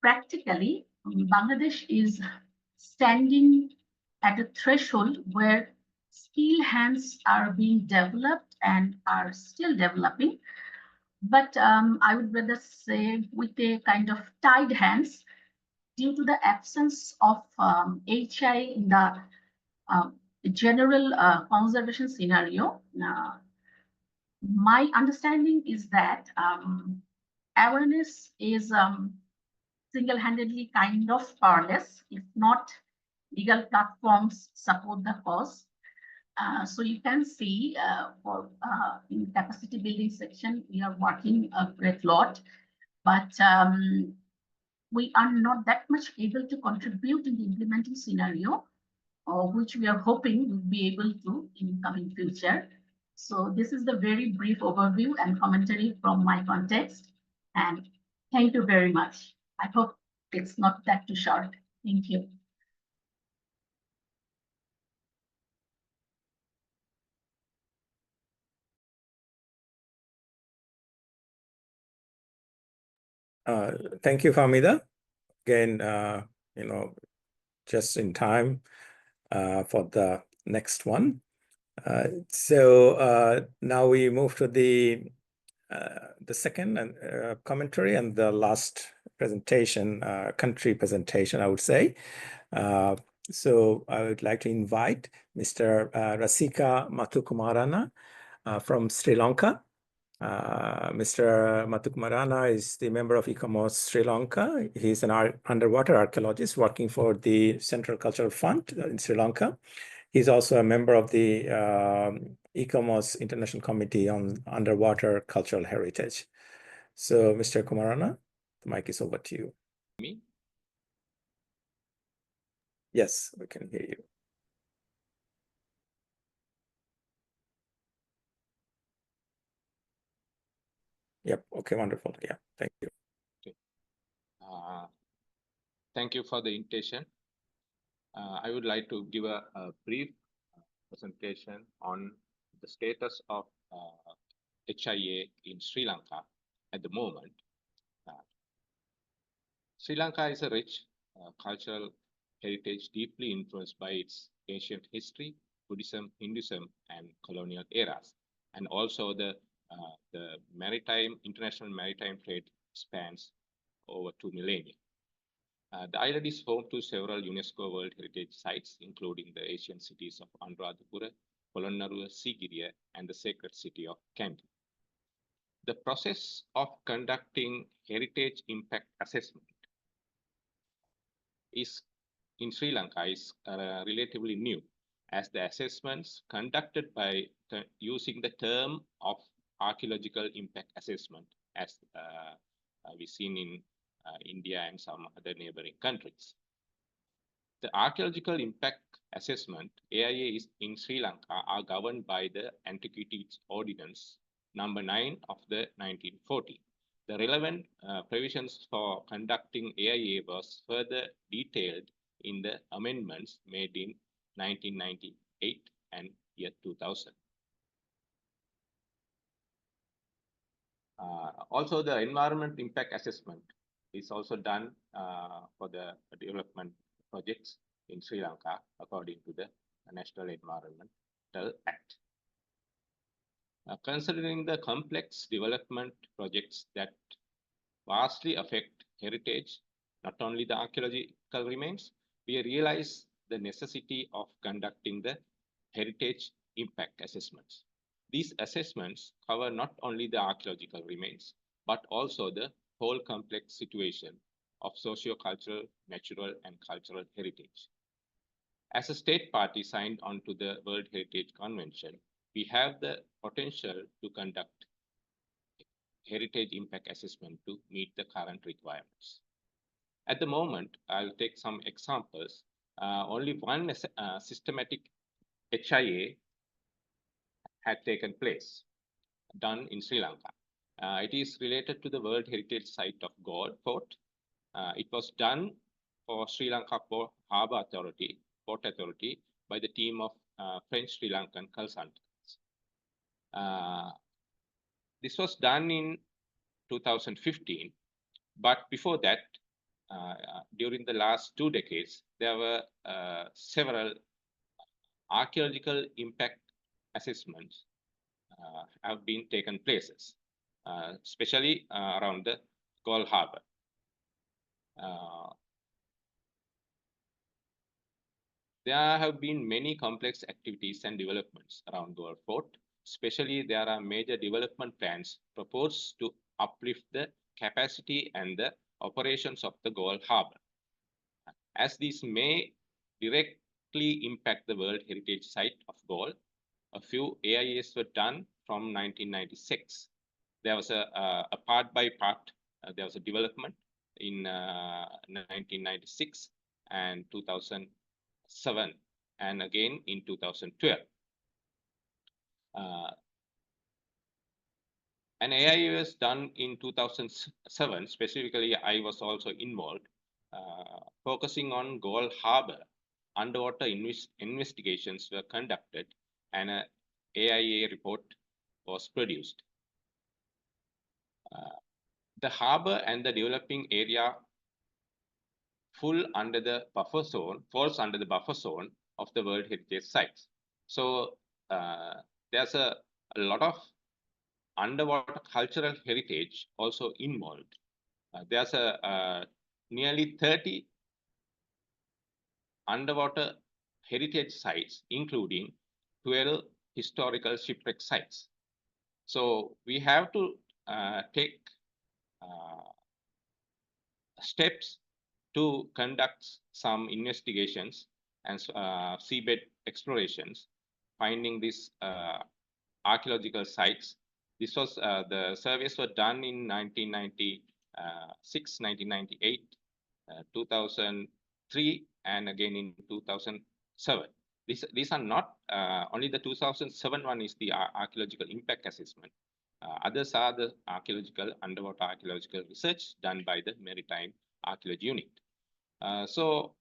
practically, Bangladesh is standing at a threshold where skilled hands are being developed and are still developing. But I would rather say with a kind of tied hands due to the absence of HIA in the general conservation scenario. My understanding is that awareness is single-handedly kind of powerless if not legal platforms support the cause. So you can see for in capacity building section, we are working a great lot, but we are not that much able to contribute in the implementing scenario, which we are hoping will be able to in coming future. So this is the very brief overview and commentary from my context. And thank you very much. I hope it's not that too short. Thank you. Thank you, Fahmida. Again, just in time for the next one. So now we move to the second commentary and the last presentation, country presentation, I would say. So I would like to invite Mr. Rasika Mathukumarana from Sri Lanka. Mr. Mathukumarana is the member of ICOMOS Sri Lanka. He's an underwater archaeologist working for the Central Cultural Fund in Sri Lanka. He's also a member of the ICOMOS International Committee on Underwater Cultural Heritage. So, Mr. Kumarana, the mic is over to you. Me? Yes, we can hear you. Yep. Okay, wonderful. Yeah, thank you. Okay. Thank you for the invitation. I would like to give a brief presentation on the status of HIA in Sri Lanka at the moment. Sri Lanka is a rich cultural heritage deeply influenced by its ancient history, Buddhism, Hinduism, and colonial eras. And also the international maritime trade spans over 2 millennia. The island is home to several UNESCO World Heritage Sites, including the ancient cities of Anuradhapura, Polonnaruwa, Sigiriya, and the sacred city of Kandy. The process of conducting heritage impact assessment in Sri Lanka is relatively new, as the assessments conducted by using the term of archaeological impact assessment, as we've seen in India and some other neighboring countries. The archaeological impact assessment, AIA, is in Sri Lanka are governed by the Antiquities Ordinance number 9 of the 1940. The relevant provisions for conducting AIA was further detailed in the amendments made in 1998 and year 2000. Also, the environment impact assessment is also done for the development projects in Sri Lanka according to the National Environmental Act. Considering the complex development projects that vastly affect heritage, not only the archaeological remains, we realize the necessity of conducting the heritage impact assessments. These assessments cover not only the archaeological remains, but also the whole complex situation of socio-cultural, natural, and cultural heritage. As a state party signed on to the World Heritage Convention, we have the potential to conduct heritage impact assessment to meet the current requirements. At the moment, I'll take some examples. Only one systematic HIA had taken place, done in Sri Lanka. It is related to the World Heritage Site of Galle Fort. It was done for Sri Lanka Port Authority by the team of French Sri Lankan consultants. This was done in 2015, but before that, during the last 2 decades, there were several archaeological impact assessments have been taken places, especially around the Galle Harbour. There have been many complex activities and developments around Galle Fort. Especially, there are major development plans proposed to uplift the capacity and the operations of the Galle Harbour. As these may directly impact the World Heritage Site of Galle, a few AIAs were done from 1996. There was a part by part, there was a development in 1996 and 2007, and again in 2012. An AIA was done in 2007, specifically I was also involved, focusing on Galle Harbour. Underwater investigations were conducted and an AIA report was produced. The harbour and the developing area falls under the buffer zone of the World Heritage Sites. So there's a lot of underwater cultural heritage also involved. There's nearly 30 underwater heritage sites, including 12 historical shipwreck sites. So we have to take steps to conduct some investigations and seabed explorations, finding these archaeological sites. This was the surveys were done in 1996, 1998, 2003, and again in 2007. These are not only the 2007 one is the archaeological impact assessment. Others are the underwater archaeological research done by the Maritime Archaeology Unit. So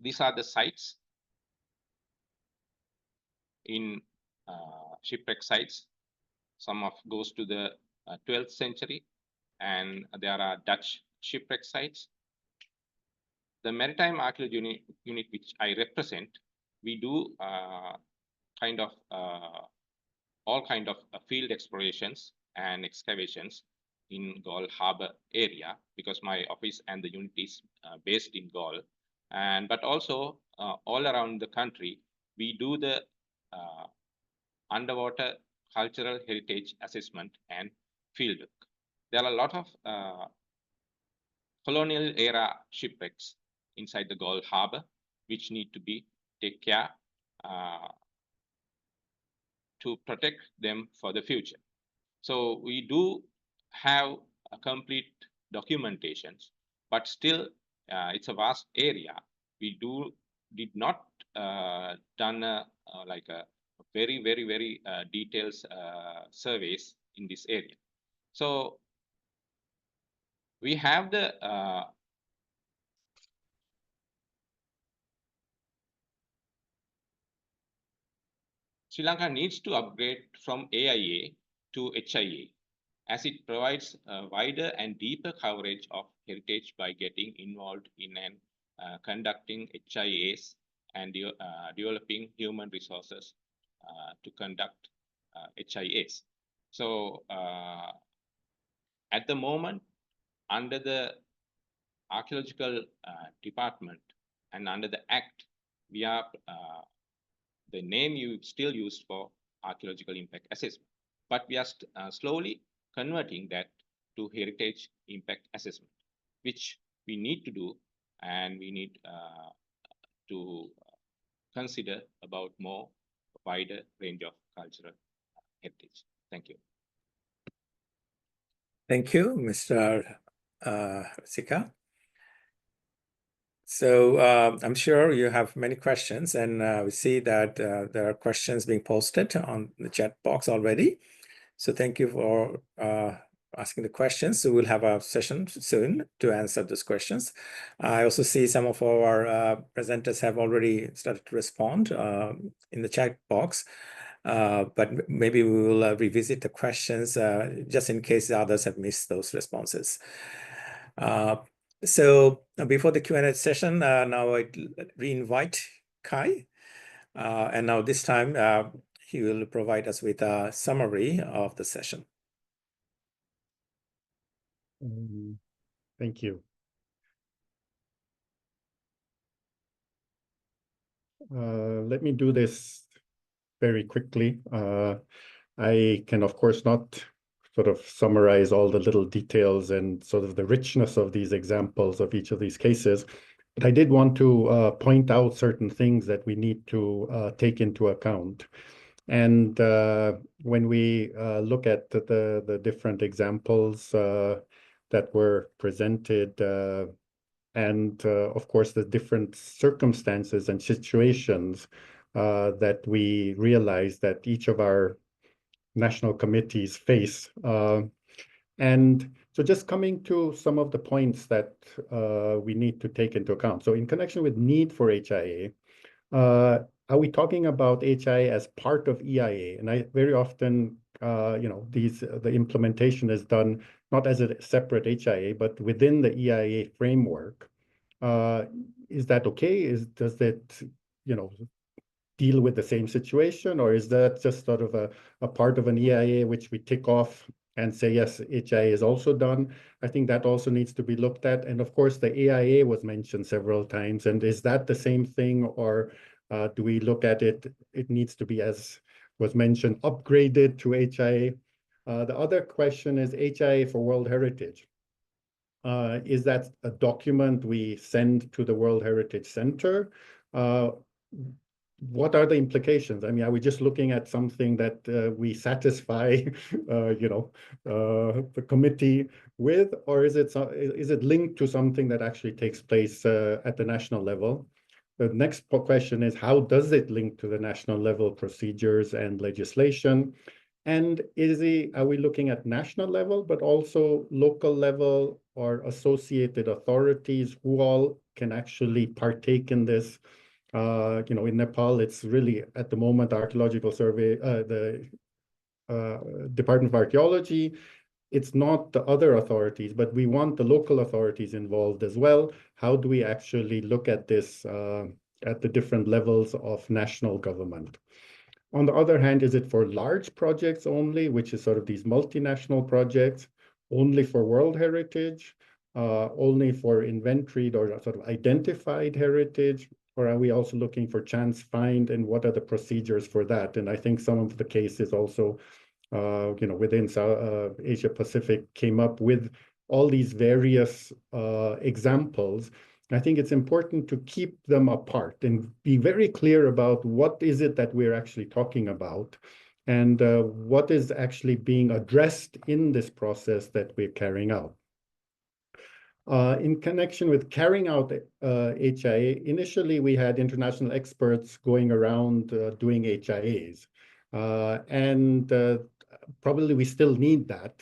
these are the sites in shipwreck sites some of goes to the 12th century, and there are Dutch shipwreck sites. The Maritime Archaeology unit which I represent, we do all kind of field explorations and excavations in Galle Harbour area, because my office and the unit is based in Galle, but also all around the country, we do the underwater cultural heritage assessment and fieldwork. There are a lot of colonial era shipwrecks inside the Galle Harbour, which need to be take care to protect them for the future. So we do have a complete documentations, but still it's a vast area. We did not done like a very detailed surveys in this area. So we have the Sri Lanka needs to upgrade from AIA to HIA, as it provides a wider and deeper coverage of heritage by getting involved in and conducting HIAs and developing human resources to conduct HIAs. So at the moment, under the archaeological department and under the Act, we are the name you still used for archaeological impact assessment, but we are slowly converting that to heritage impact assessment, which we need to do, and we need to consider about more wider range of cultural heritage. Thank you. Thank you, Mr. Sika. So I'm sure you have many questions, and we see that there are questions being posted on the chat box already. So thank you for asking the questions. So we'll have a session soon to answer those questions. I also see some of our presenters have already started to respond in the chat box, but maybe we will revisit the questions just in case the others have missed those responses. So before the Q&A session, now I re-invite Kai. And now this time, he will provide us with a summary of the session. Thank you. Let me do this very quickly. I can, of course, not sort of summarize all the little details and sort of the richness of these examples of each of these cases. But I did want to point out certain things that we need to take into account. And when we look at the different examples that were presented, and of course, the different circumstances and situations that we realize that each of our national committees face. And so just coming to some of the points that we need to take into account. So in connection with need for HIA, are we talking about HIA as part of EIA? And I very often, the implementation is done not as a separate HIA, but within the EIA framework. Is that okay? Does it, deal with the same situation, or is that just sort of a part of an EIA which we tick off and say, yes, HIA is also done? I think that also needs to be looked at. And of course, the AIA was mentioned several times. And is that the same thing, or do we look at it? It needs to be, as was mentioned, upgraded to HIA. The other question is HIA for World Heritage. Is that a document we send to the World Heritage Center? What are the implications? I mean, are we just looking at something that we satisfy, the committee with, or is it linked to something that actually takes place at the national level? The next question is, how does it link to the national level procedures and legislation? And are we looking at national level, but also local level or associated authorities who all can actually partake in this? In Nepal, it's really, at the moment, archaeological survey, the Department of Archaeology. It's not the other authorities, but we want the local authorities involved as well. How do we actually look at this at the different levels of national government? On the other hand, is it for large projects only, which is sort of these multinational projects, only for World Heritage, only for inventoried or sort of identified heritage, or are we also looking for chance find, and what are the procedures for that? And I think some of the cases also within Asia Pacific came up with all these various examples. I think it's important to keep them apart and be very clear about what is it that we're actually talking about, and what is actually being addressed in this process that we're carrying out. In connection with carrying out HIA, initially we had international experts going around doing HIAs. Probably we still need that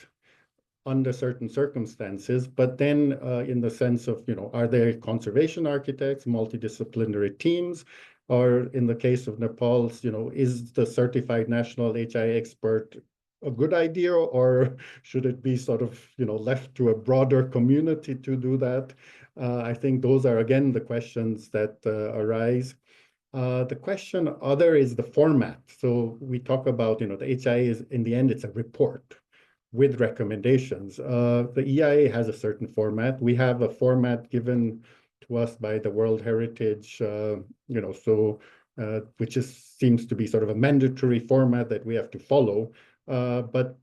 under certain circumstances, but then in the sense of, are there conservation architects, multidisciplinary teams, or in the case of Nepal, is the certified national HIA expert a good idea, or should it be sort of, left to a broader community to do that? I think those are, again, the questions that arise. The question other is the format. So we talk about, the HIA is, in the end, it's a report with recommendations. The EIA has a certain format. We have a format given to us by the World Heritage, which seems to be sort of a mandatory format that we have to follow. But,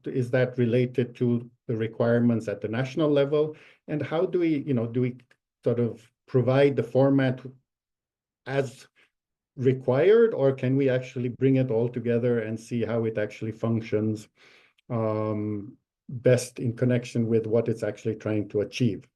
is that related to the requirements at the national level? And how do we sort of provide the format as required, or can we actually bring it all together and see how it actually functions best in connection with what it's actually trying to achieve?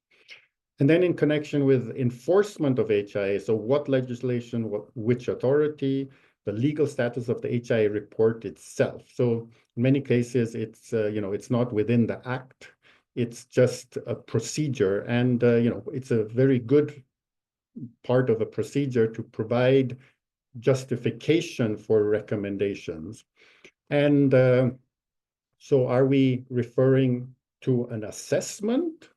And then in connection with enforcement of HIA, so what legislation, which authority, the legal status of the HIA report itself. So in many cases, it's it's not within the act, it's just a procedure, and it's a very good part of a procedure to provide justification for recommendations. And so are we referring to an assessment?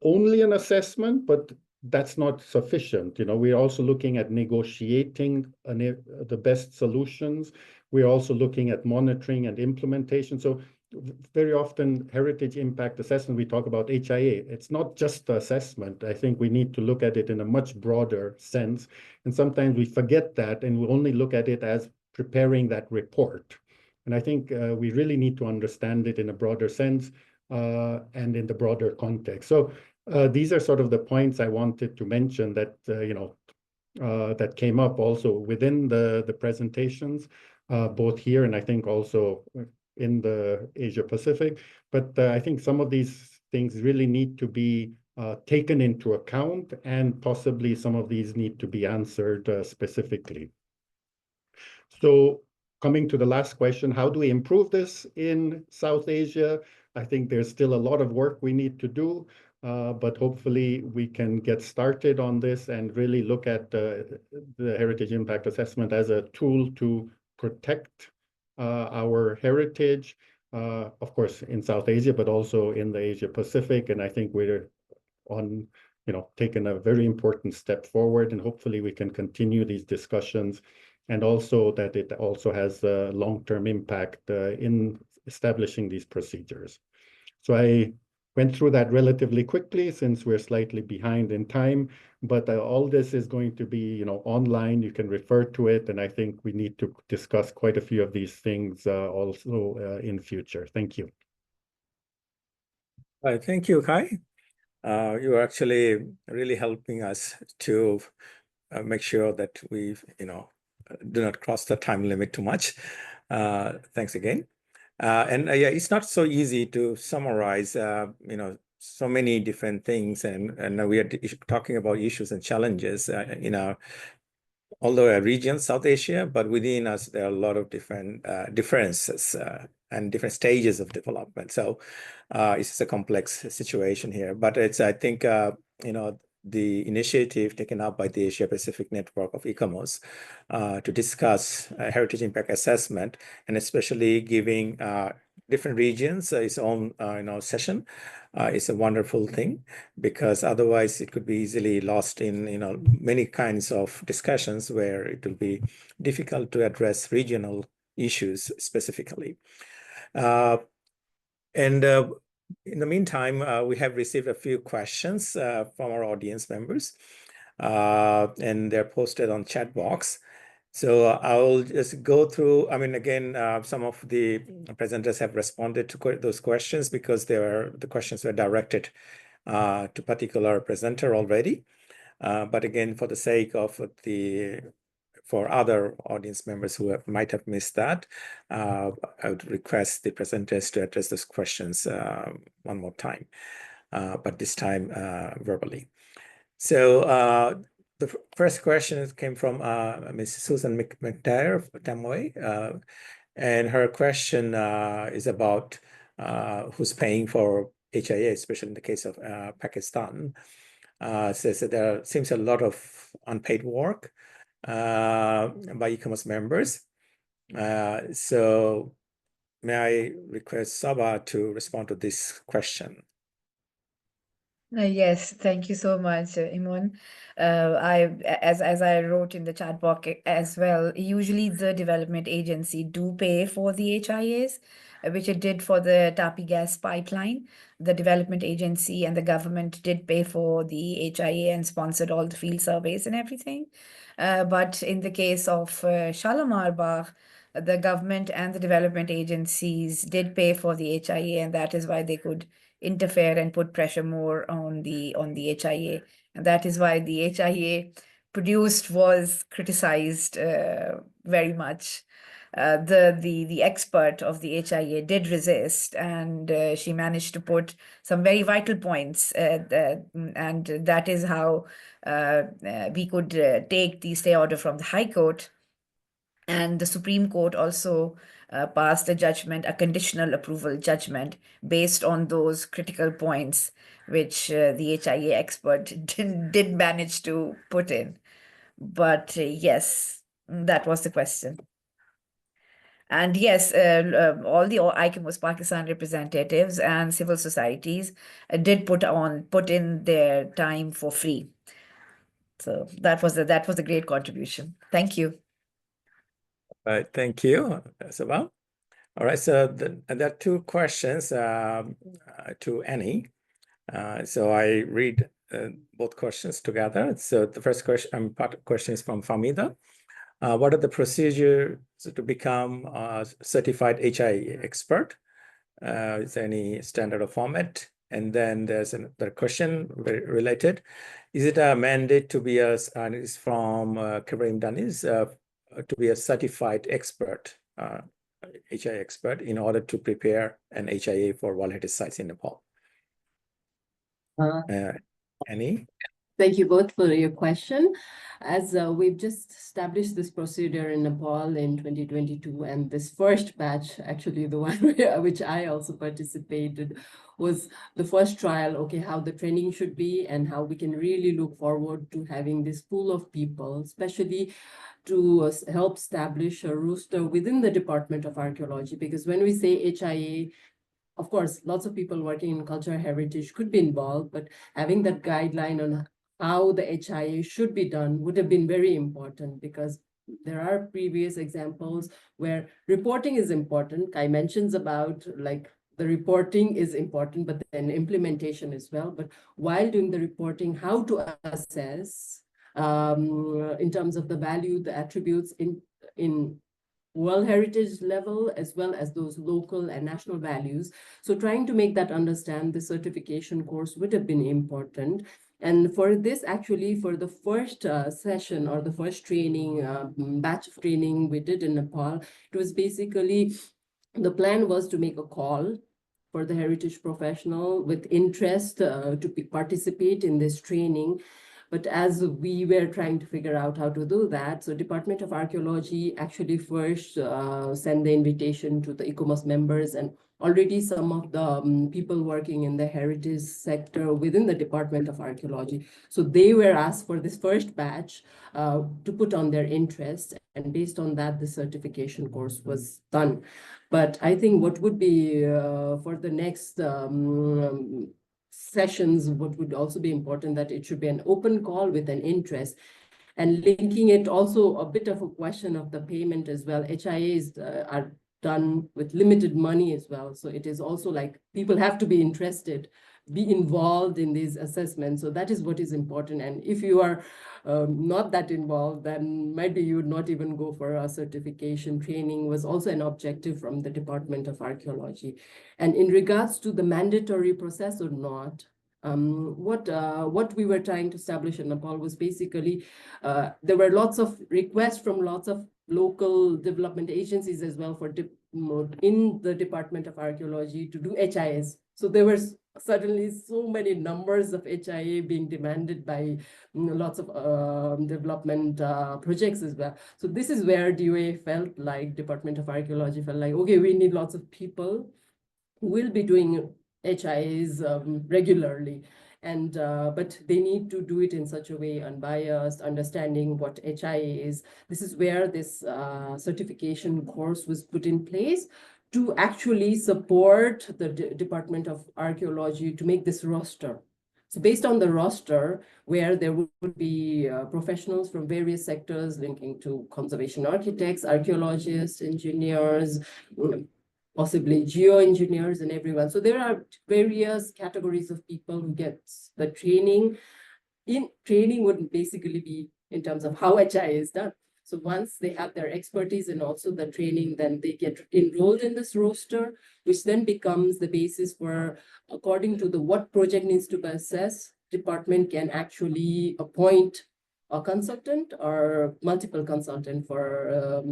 Only an assessment, but that's not sufficient. We're also looking at negotiating the best solutions. We're also looking at monitoring and implementation. So very often heritage impact assessment, we talk about HIA. It's not just the assessment. I think we need to look at it in a much broader sense. And sometimes we forget that, and we only look at it as preparing that report. And I think we really need to understand it in a broader sense and in the broader context. So these are sort of the points I wanted to mention that, that came up also within the presentations, both here and I think also in the Asia Pacific. But I think some of these things really need to be taken into account, and possibly some of these need to be answered specifically. So coming to the last question, how do we improve this in South Asia? I think there's still a lot of work we need to do, but hopefully we can get started on this and really look at the heritage impact assessment as a tool to protect our heritage, of course, in South Asia, but also in the Asia Pacific. And I think we're on, taking a very important step forward, and hopefully we can continue these discussions, and also that it also has a long-term impact in establishing these procedures. So I went through that relatively quickly since we're slightly behind in time, but all this is going to be, online. You can refer to it, and I think we need to discuss quite a few of these things also in future. Thank you. Thank you, Kai. You're actually really helping us to make sure that we, do not cross the time limit too much. Thanks again. And yeah, it's not so easy to summarize, so many different things, and we are talking about issues and challenges although a region, South Asia, but within us there are a lot of different differences and different stages of development. So it's a complex situation here, but it's, I think, the initiative taken up by the Asia Pacific Network of ICOMOS to discuss heritage impact assessment, and especially giving different regions its own session is a wonderful thing, because otherwise it could be easily lost in many kinds of discussions where it will be difficult to address regional issues specifically. In the meantime, we have received a few questions from our audience members, and they're posted on chat box. So I'll just go through. I mean, again, some of the presenters have responded to those questions because the questions were directed to particular presenter already. But again, for the sake of for other audience members who might have missed that, I would request the presenters to address those questions one more time, but this time verbally. So the first question came from Ms. Susan McTire of Tamoy, and her question is about who's paying for HIA, especially in the case of Pakistan. Says that there seems a lot of unpaid work by ICOMOS members. So may I request Sabah to respond to this question? Yes, thank you so much, Imon. As I wrote in the chat box as well, usually the development agency do pay for the HIAs, which it did for the Tapi gas pipeline. The development agency and the government did pay for the HIA and sponsored all the field surveys and everything. But in the case of Shalimar Bagh, the government and the development agencies did pay for the HIA, and that is why they could interfere and put pressure more on the HIA, and that is why the HIA produced was criticized very much. The expert of the HIA did resist, and she managed to put some very vital points, and that is how we could take the stay order from the High Court. And the Supreme Court also passed a judgment, a conditional approval judgment, based on those critical points, which the HIA expert did manage to put in. But yes, that was the question. And yes, all the ICOMOS Pakistan representatives and civil societies did put in their time for free. So that was a great contribution. Thank you. All right, thank you, Sabah. All right, so there are two questions to Annie. So I read both questions together. So the first question is from Famida. What are the procedures to become a certified HIA expert? Is there any standard or format? And then there's another question very related. Is it a mandate to be and it's from Karim Danis, to be a certified expert, HIA expert, in order to prepare an HIA for World Heritage Sites in Nepal? Annie? Thank you both for your question. As we've just established this procedure in Nepal in 2022, and this first batch, actually the one which I also participated, was the first trial, okay, how the training should be and how we can really look forward to having this pool of people, especially to help establish a roster within the Department of Archaeology. Because when we say HIA, of course, lots of people working in cultural heritage could be involved, but having that guideline on how the HIA should be done would have been very important, because there are previous examples where reporting is important. Kai mentions about like the reporting is important, but then implementation as well. But while doing the reporting, how to assess in terms of the value, the attributes in World Heritage level, as well as those local and national values. So trying to make that understand, the certification course would have been important. And for this, actually, for the first session or the first training, batch of training we did in Nepal, it was basically, the plan was to make a call for the heritage professional with interest to participate in this training. But as we were trying to figure out how to do that, so Department of Archaeology actually first sent the invitation to the ICOMOS members, and already some of the people working in the heritage sector within the Department of Archaeology. So they were asked for this first batch to put on their interest, and based on that, the certification course was done. But I think what would be for the next sessions, what would also be important, that it should be an open call with an interest, and linking it also a bit of a question of the payment as well. HIAs are done with limited money as well. So it is also like people have to be interested, be involved in these assessments. So that is what is important. And if you are not that involved, then maybe you would not even go for a certification. Training was also an objective from the Department of Archaeology. And in regards to the mandatory process or not, what we were trying to establish in Nepal was basically, there were lots of requests from lots of local development agencies as well for in the Department of Archaeology to do HIS. So there were suddenly so many numbers of HIA being demanded by lots of development projects as well. So this is where DOA felt like, Department of Archaeology felt like, okay, we need lots of people who will be doing HIAs regularly. And but they need to do it in such a way, unbiased, understanding what HIA is. This is where this certification course was put in place to actually support the Department of Archaeology to make this roster. So based on the roster, where there would be professionals from various sectors linking to conservation architects, archaeologists, engineers, possibly geoengineers and everyone. So there are various categories of people who get the training. Training would basically be in terms of how HIA is done. So once they have their expertise and also the training, then they get enrolled in this roster, which then becomes the basis for, according to the what project needs to be assessed, department can actually appoint a consultant or multiple consultant for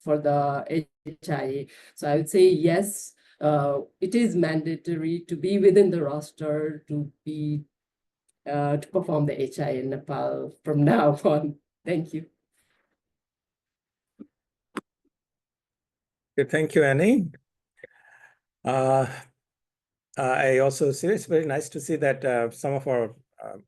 the HIA. So I would say yes, it is mandatory to be within the roster to be to perform the HIA in Nepal from now on. Thank you. Okay, thank you, Annie. I also see it's very nice to see that some of our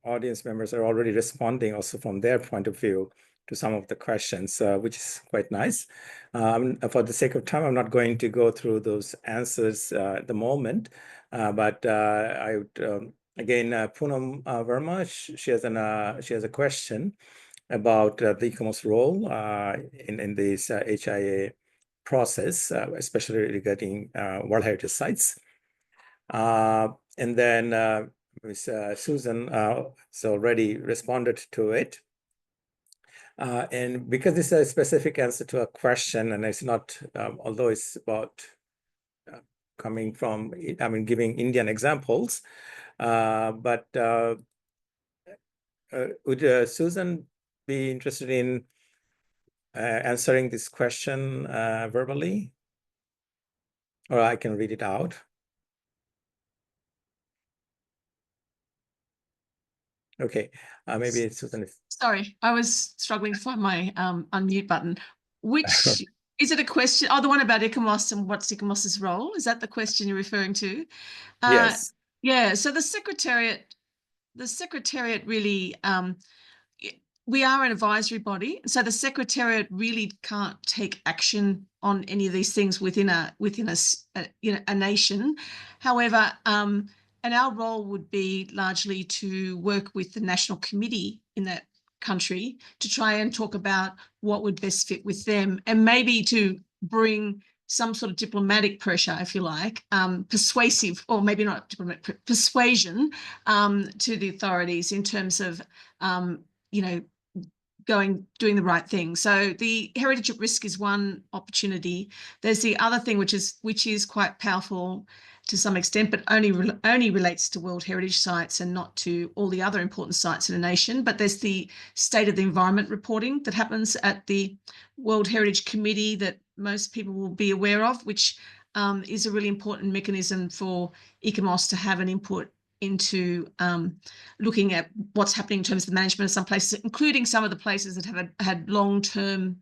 audience members are already responding also from their point of view to some of the questions, which is quite nice. For the sake of time, I'm not going to go through those answers at the moment, but I would, again, Poonam Verma, she has a question about the ICOMOS role in this HIA process, especially regarding World Heritage Sites. And then Ms. Susan has already responded to it. And because this is a specific answer to a question, and it's not, although it's about coming from, I mean, giving Indian examples, but would Susan be interested in answering this question verbally? Or I can read it out. Okay, maybe Susan. Sorry, I was struggling to find my unmute button. Which is it a question? Oh, the one about ICOMOS and what's ICOMOS's role? Is that the question you're referring to? Yes. Yeah. So the secretariat really, we are an advisory body, so the secretariat really can't take action on any of these things within a nation. However, and our role would be largely to work with the national committee in that country to try and talk about what would best fit with them, and maybe to bring some sort of diplomatic pressure, if you like, persuasive, or maybe not diplomatic, persuasion to the authorities in terms of, doing the right thing. So the heritage at risk is one opportunity. There's the other thing, which is quite powerful to some extent, but only relates to World Heritage Sites and not to all the other important sites in a nation. But there's the state of the environment reporting that happens at the World Heritage Committee that most people will be aware of, which is a really important mechanism for ICOMOS to have an input into looking at what's happening in terms of the management of some places, including some of the places that have had long-term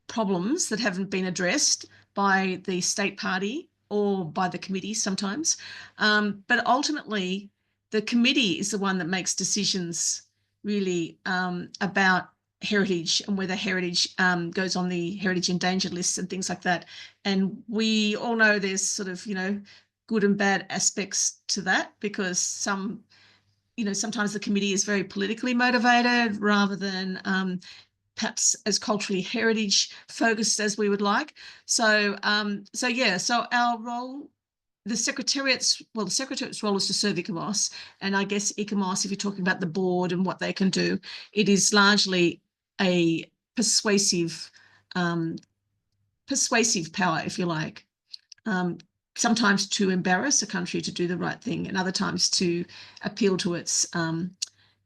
problems that haven't been addressed by the state party or by the committee sometimes. But ultimately, the committee is the one that makes decisions really about heritage and whether heritage goes on the heritage endangered lists and things like that. And we all know there's sort of, good and bad aspects to that, because sometimes the committee is very politically motivated rather than perhaps as culturally heritage focused as we would like. So our role, the Secretariat's role is to serve ICOMOS. And I guess ICOMOS, if you're talking about the board and what they can do, it is largely a persuasive power, if you like. Sometimes to embarrass a country to do the right thing, and other times to appeal to its, to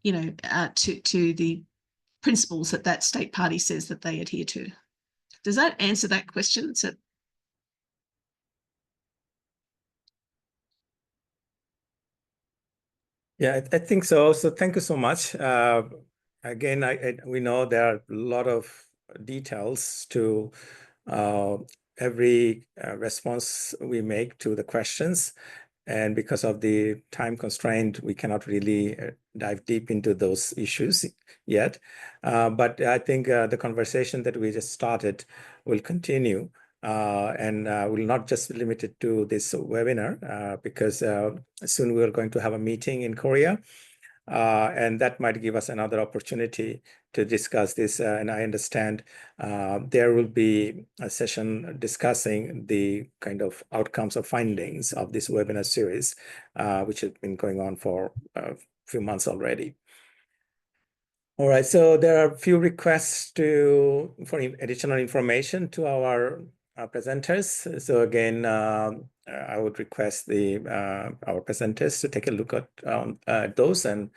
the principles that state party says that they adhere to. Does that answer that question? Yeah, I think so. So thank you so much. Again, we know there are a lot of details to every response we make to the questions. And because of the time constraint, we cannot really dive deep into those issues yet. But I think the conversation that we just started will continue. And will not just be limited to this webinar, because soon we're going to have a meeting in Korea. And that might give us another opportunity to discuss this. And I understand there will be a session discussing the kind of outcomes or findings of this webinar series, which has been going on for a few months already. All right, so there are a few requests for additional information to our presenters. So again, I would request our presenters to take a look at those and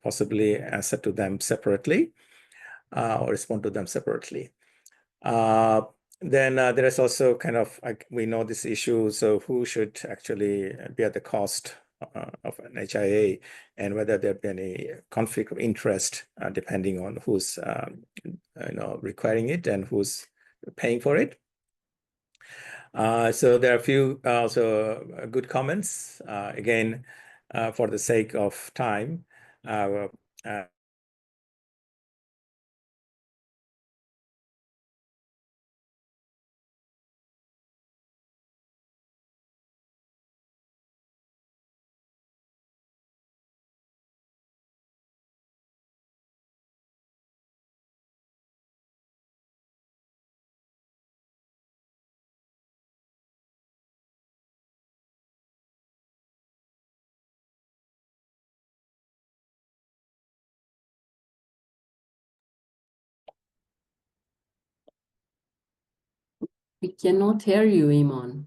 possibly answer to them separately or respond to them separately. Then there is also kind of, we know this issue, so who should actually bear the cost of an HIA, and whether there be any conflict of interest depending on who's requiring it and who's paying for it. So there are a few also good comments. Again, for the sake of time, We cannot hear you, Iman.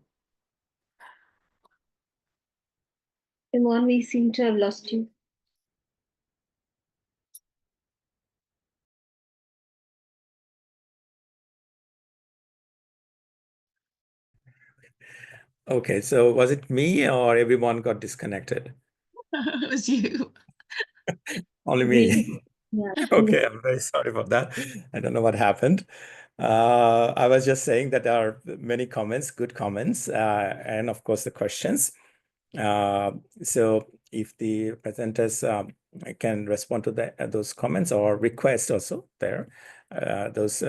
Iman, we seem to have lost you. okay, so was it me or everyone got disconnected? It was you. Only me. Yeah. Okay, I'm very sorry about that. I don't know what happened. I was just saying that there are many comments, good comments, and of course the questions. So if the presenters can respond to those comments or request also there, those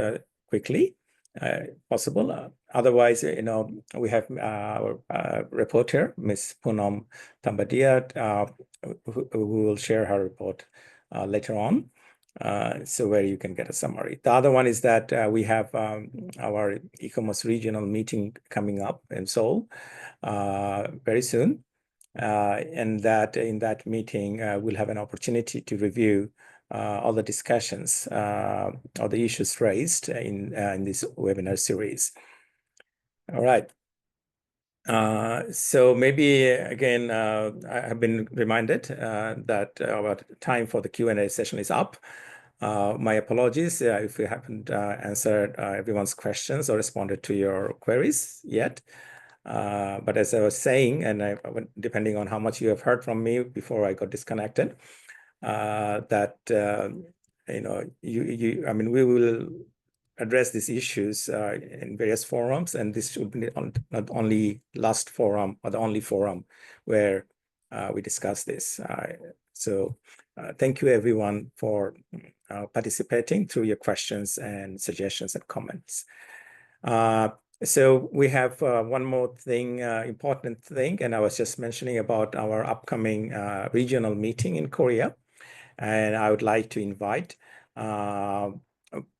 quickly, possible. Otherwise, we have our reporter, Ms. Poonam Tambadia, who will share her report later on. So where you can get a summary. The other one is that we have our ICOMOS regional meeting coming up in Seoul very soon. And that in that meeting, we'll have an opportunity to review all the discussions, all the issues raised in this webinar series. All right. So maybe again, I have been reminded that our time for the Q&A session is up. My apologies if we haven't answered everyone's questions or responded to your queries yet. But as I was saying, and depending on how much you have heard from me before I got disconnected, that I mean, we will address these issues in various forums, and this should be not only last forum or the only forum where we discuss this. So thank you everyone for participating through your questions and suggestions and comments. So we have one more thing, important thing, and I was just mentioning about our upcoming regional meeting in Korea. And I would like to invite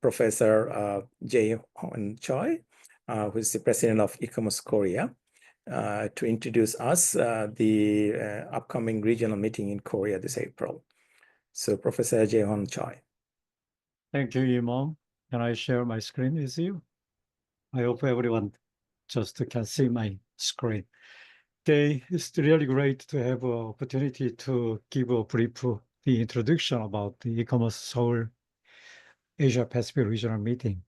Professor Jae-Hon Choi, who is the president of ICOMOS Korea, to introduce us the upcoming regional meeting in Korea this April. So Professor Jae-Hon Choi. Thank you, Imam. Can I share my screen with you? I hope everyone just can see my screen. It's really great to have an opportunity to give a brief introduction about the ICOMOS Seoul Asia Pacific Regional Meeting.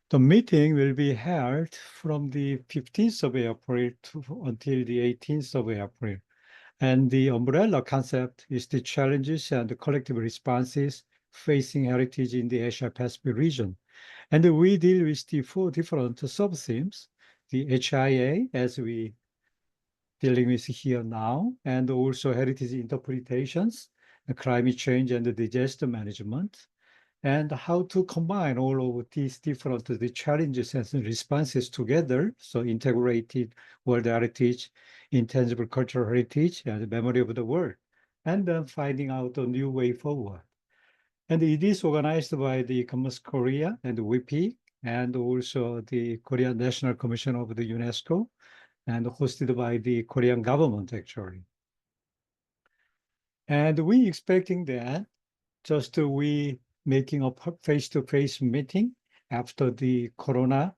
The meeting will be held from the 15th of April until the 18th of April. And the umbrella concept is the challenges and the collective responses facing heritage in the Asia Pacific region. And we deal with the 4 different sub-themes, the HIA, as we dealing with here now, and also heritage interpretations, climate change and the disaster management, and how to combine all of these different the challenges and responses together, so integrated world heritage, intangible cultural heritage, and the memory of the world, and then finding out a new way forward. And it is organized by the ICOMOS Korea and WIPI, and also the Korean National Commission of the UNESCO, and hosted by the Korean government, actually. And we expecting that just we making a face-to-face meeting after the Corona,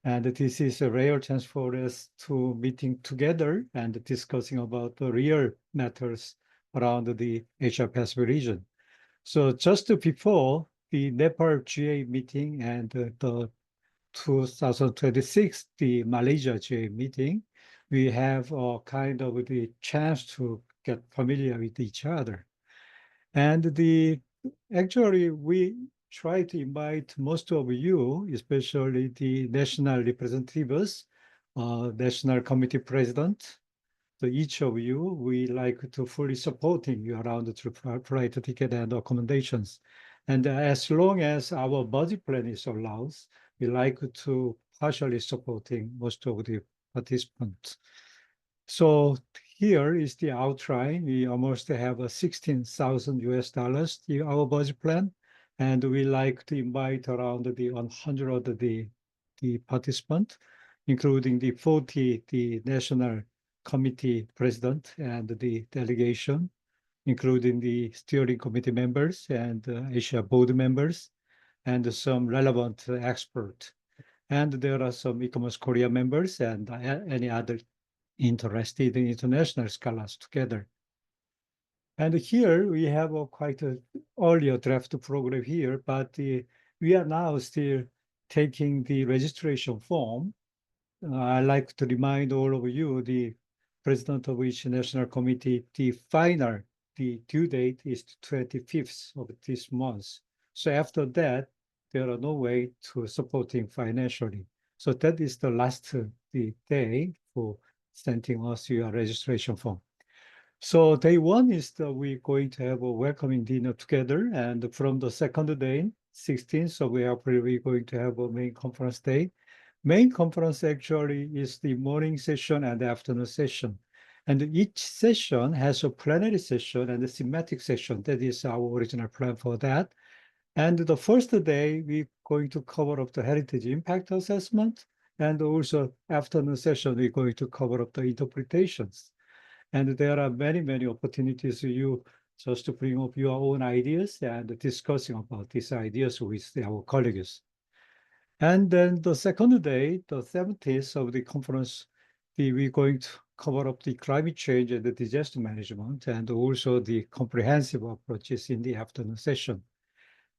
and this is a rare chance for us to meeting together and discussing about the real matters around the Asia Pacific region. So just before the Nepal GA meeting and the 2026, the Malaysia GA meeting, we have a kind of the chance to get familiar with each other. And actually, we try to invite most of you, especially the national representatives, national committee president. So each of you, we like to fully supporting you around the flight ticket and accommodations. And as long as our budget plan is allows, we like to partially supporting most of the participants. So here is the outline. We almost have a 16,000 US dollars in our budget plan, and we like to invite around the 100 of the participants, including the 40 the national committee president and the delegation, including the steering committee members and Asia board members, and some relevant experts. And there are some ICOMOS Korea members and any other interested in international scholars together. And here we have a quite earlier draft program here, but we are now still taking the registration form. I like to remind all of you, the president of each national committee, the due date is the 25th of this month. So after that, there are no way to supporting financially. So that is the last the day for sending us your registration form. So day one is that we're going to have a welcoming dinner together. And from the second day, 16th of April, we're going to have a main conference day. Main conference actually is the morning session and the afternoon session. And each session has a plenary session and a thematic session. That is our original plan for that. And the first day, we're going to cover up the heritage impact assessment. And also afternoon session, we're going to cover up the interpretations. And there are many, many opportunities for you just to bring up your own ideas and discussing about these ideas with our colleagues. And then the second day, the 17th of the conference, we're going to cover up the climate change and the disaster management, and also the comprehensive approaches in the afternoon session.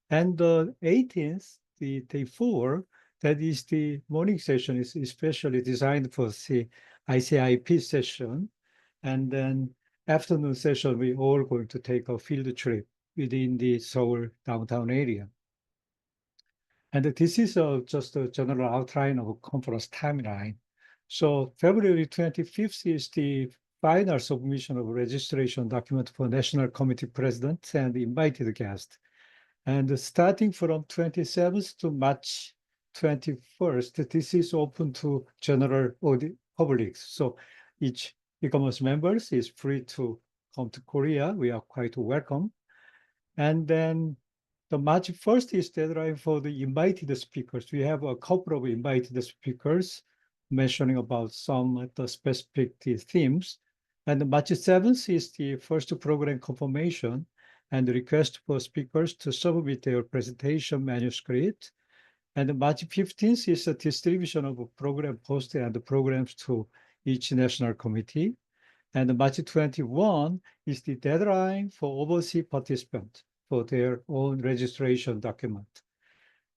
And the 18th, the day 4, that is the morning session, is especially designed for the ICIP session. And then afternoon session, we all going to take a field trip within the Seoul downtown area. And this is just a general outline of a conference timeline. So February 25th is the final submission of registration document for National Committee President and invited guests. And starting from 27th to March 21st, this is open to general public. So each ICOMOS members is free to come to Korea. We are quite welcome. And then the March 1st is deadline for the invited speakers. We have a couple of invited speakers mentioning about some of the specific themes. And the March 7th is the first program confirmation and the request for speakers to submit their presentation manuscript. And March 15th is a distribution of a program poster and the programs to each national committee. And March 21 is the deadline for overseas participants for their own registration document.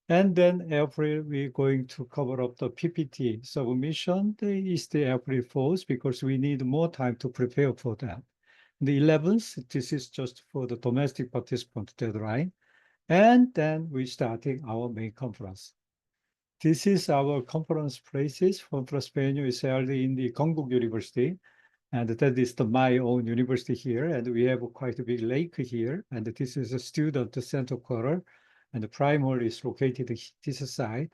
And then April, we're going to cover up the PPT submission. Is the April 4th because we need more time to prepare for that. The 11th, this is just for the domestic participant deadline. And then we're starting our main conference. This is our conference places. Conference venue is held in the Konkuk University. And that is my own university here. And we have quite a big lake here. And this is a student center quarter. And the primary is located this side.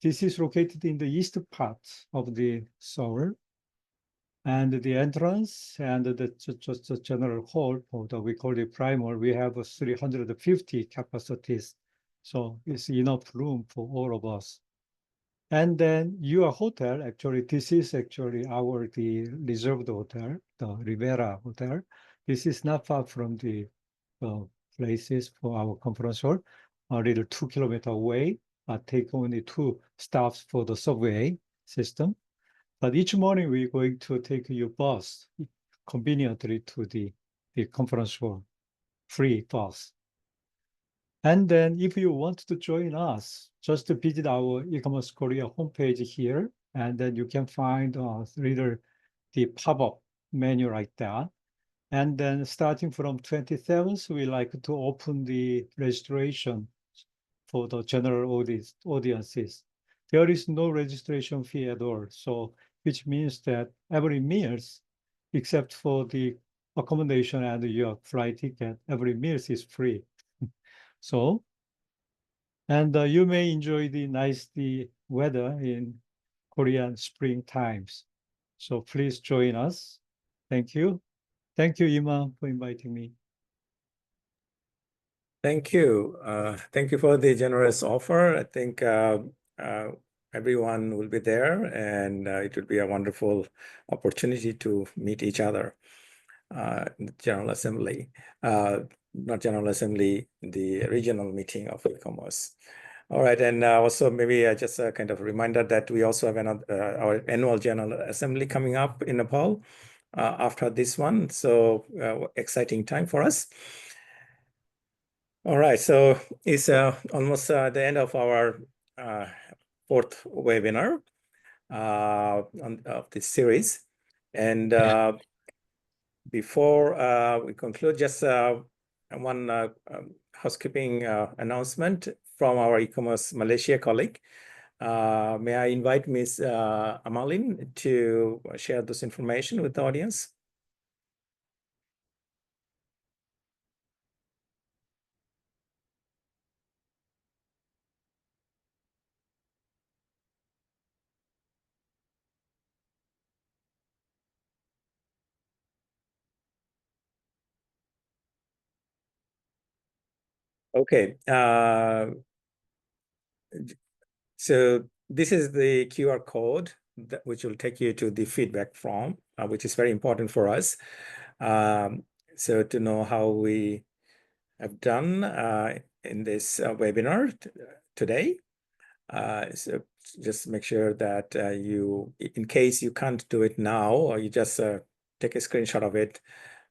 This is located in the east part of the Seoul. And the entrance and just a general hall, we call it primary, we have 350 capacities. So it's enough room for all of us. And then your hotel, actually, this is actually the reserved hotel, the Rivera Hotel. This is not far from the places for our conference hall, a little 2 kilometers away, take only 2 stops for the subway system. But each morning we're going to take your bus conveniently to the conference hall, free bus. And then if you want to join us, just visit our ICOMOS Korea homepage here, and then you can find the pop-up menu like that. And then starting from 27th, we like to open the registration for the general audiences. There is no registration fee at all. So which means that every meals, except for the accommodation and your flight ticket, every meals is free. So, and you may enjoy the nice weather in Korean spring times. So please join us. Thank you. Thank you, Ima, for inviting me. Thank you. Thank you for the generous offer. I think everyone will be there, and it will be a wonderful opportunity to meet each other. General Assembly, not General Assembly, the regional meeting of ICOMOS. All right, and also maybe just a kind of reminder that we also have our annual General Assembly coming up in Nepal after this one. So exciting time for us. All right, so it's almost the end of our 4th webinar of this series. And before we conclude, just one housekeeping announcement from our ICOMOS Malaysia colleague. May I invite Ms. Amalin to share this information with the audience? Okay, so this is the QR code which will take you to the feedback form, which is very important for us. So to know how we have done in this webinar today. So just make sure that you, in case you can't do it now, or you just take a screenshot of it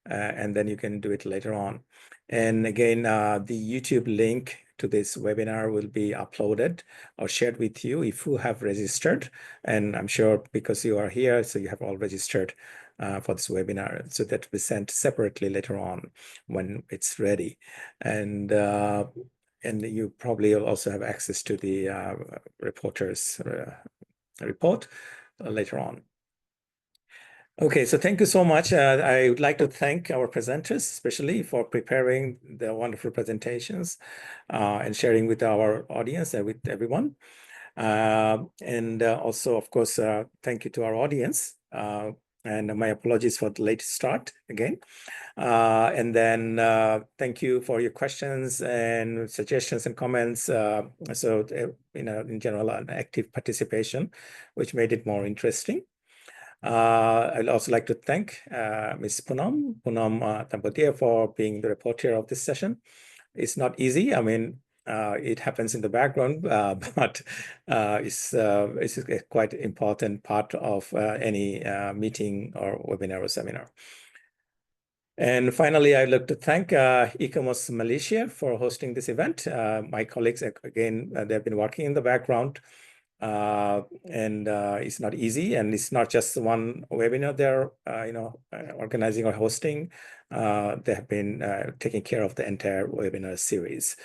and then you can do it later on. And again, the YouTube link to this webinar will be uploaded or shared with you if you have registered. And I'm sure because you are here, so you have all registered for this webinar. So that will be sent separately later on when it's ready. And you probably also have access to the reporter's report later on. Okay, so thank you so much. I would like to thank our presenters, especially for preparing the wonderful presentations and sharing with our audience and with everyone. And also, of course, thank you to our audience. And my apologies for the late start again. And then thank you for your questions and suggestions and comments. So, in general, an active participation, which made it more interesting. I'd also like to thank Ms. Poonam Tampotia for being the reporter of this session. It's not easy. I mean, it happens in the background, but it's a quite important part of any meeting or webinar or seminar. And finally, I'd like to thank ICOMOS Malaysia for hosting this event. My colleagues, again, they've been working in the background. And it's not easy, and it's not just one webinar they're organizing or hosting. They have been taking care of the entire webinar series.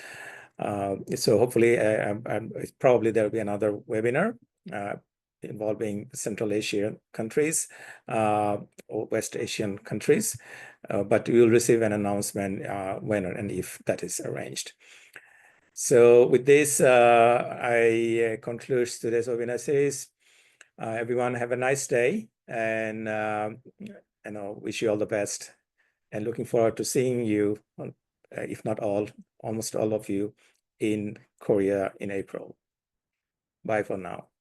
So hopefully, probably there will be another webinar involving Central Asian countries or West Asian countries, but we will receive an announcement when and if that is arranged. So with this, I conclude today's webinar series. Everyone have a nice day, and wish you all the best. And looking forward to seeing you, if not all, almost all of you, in Korea in April. Bye for now.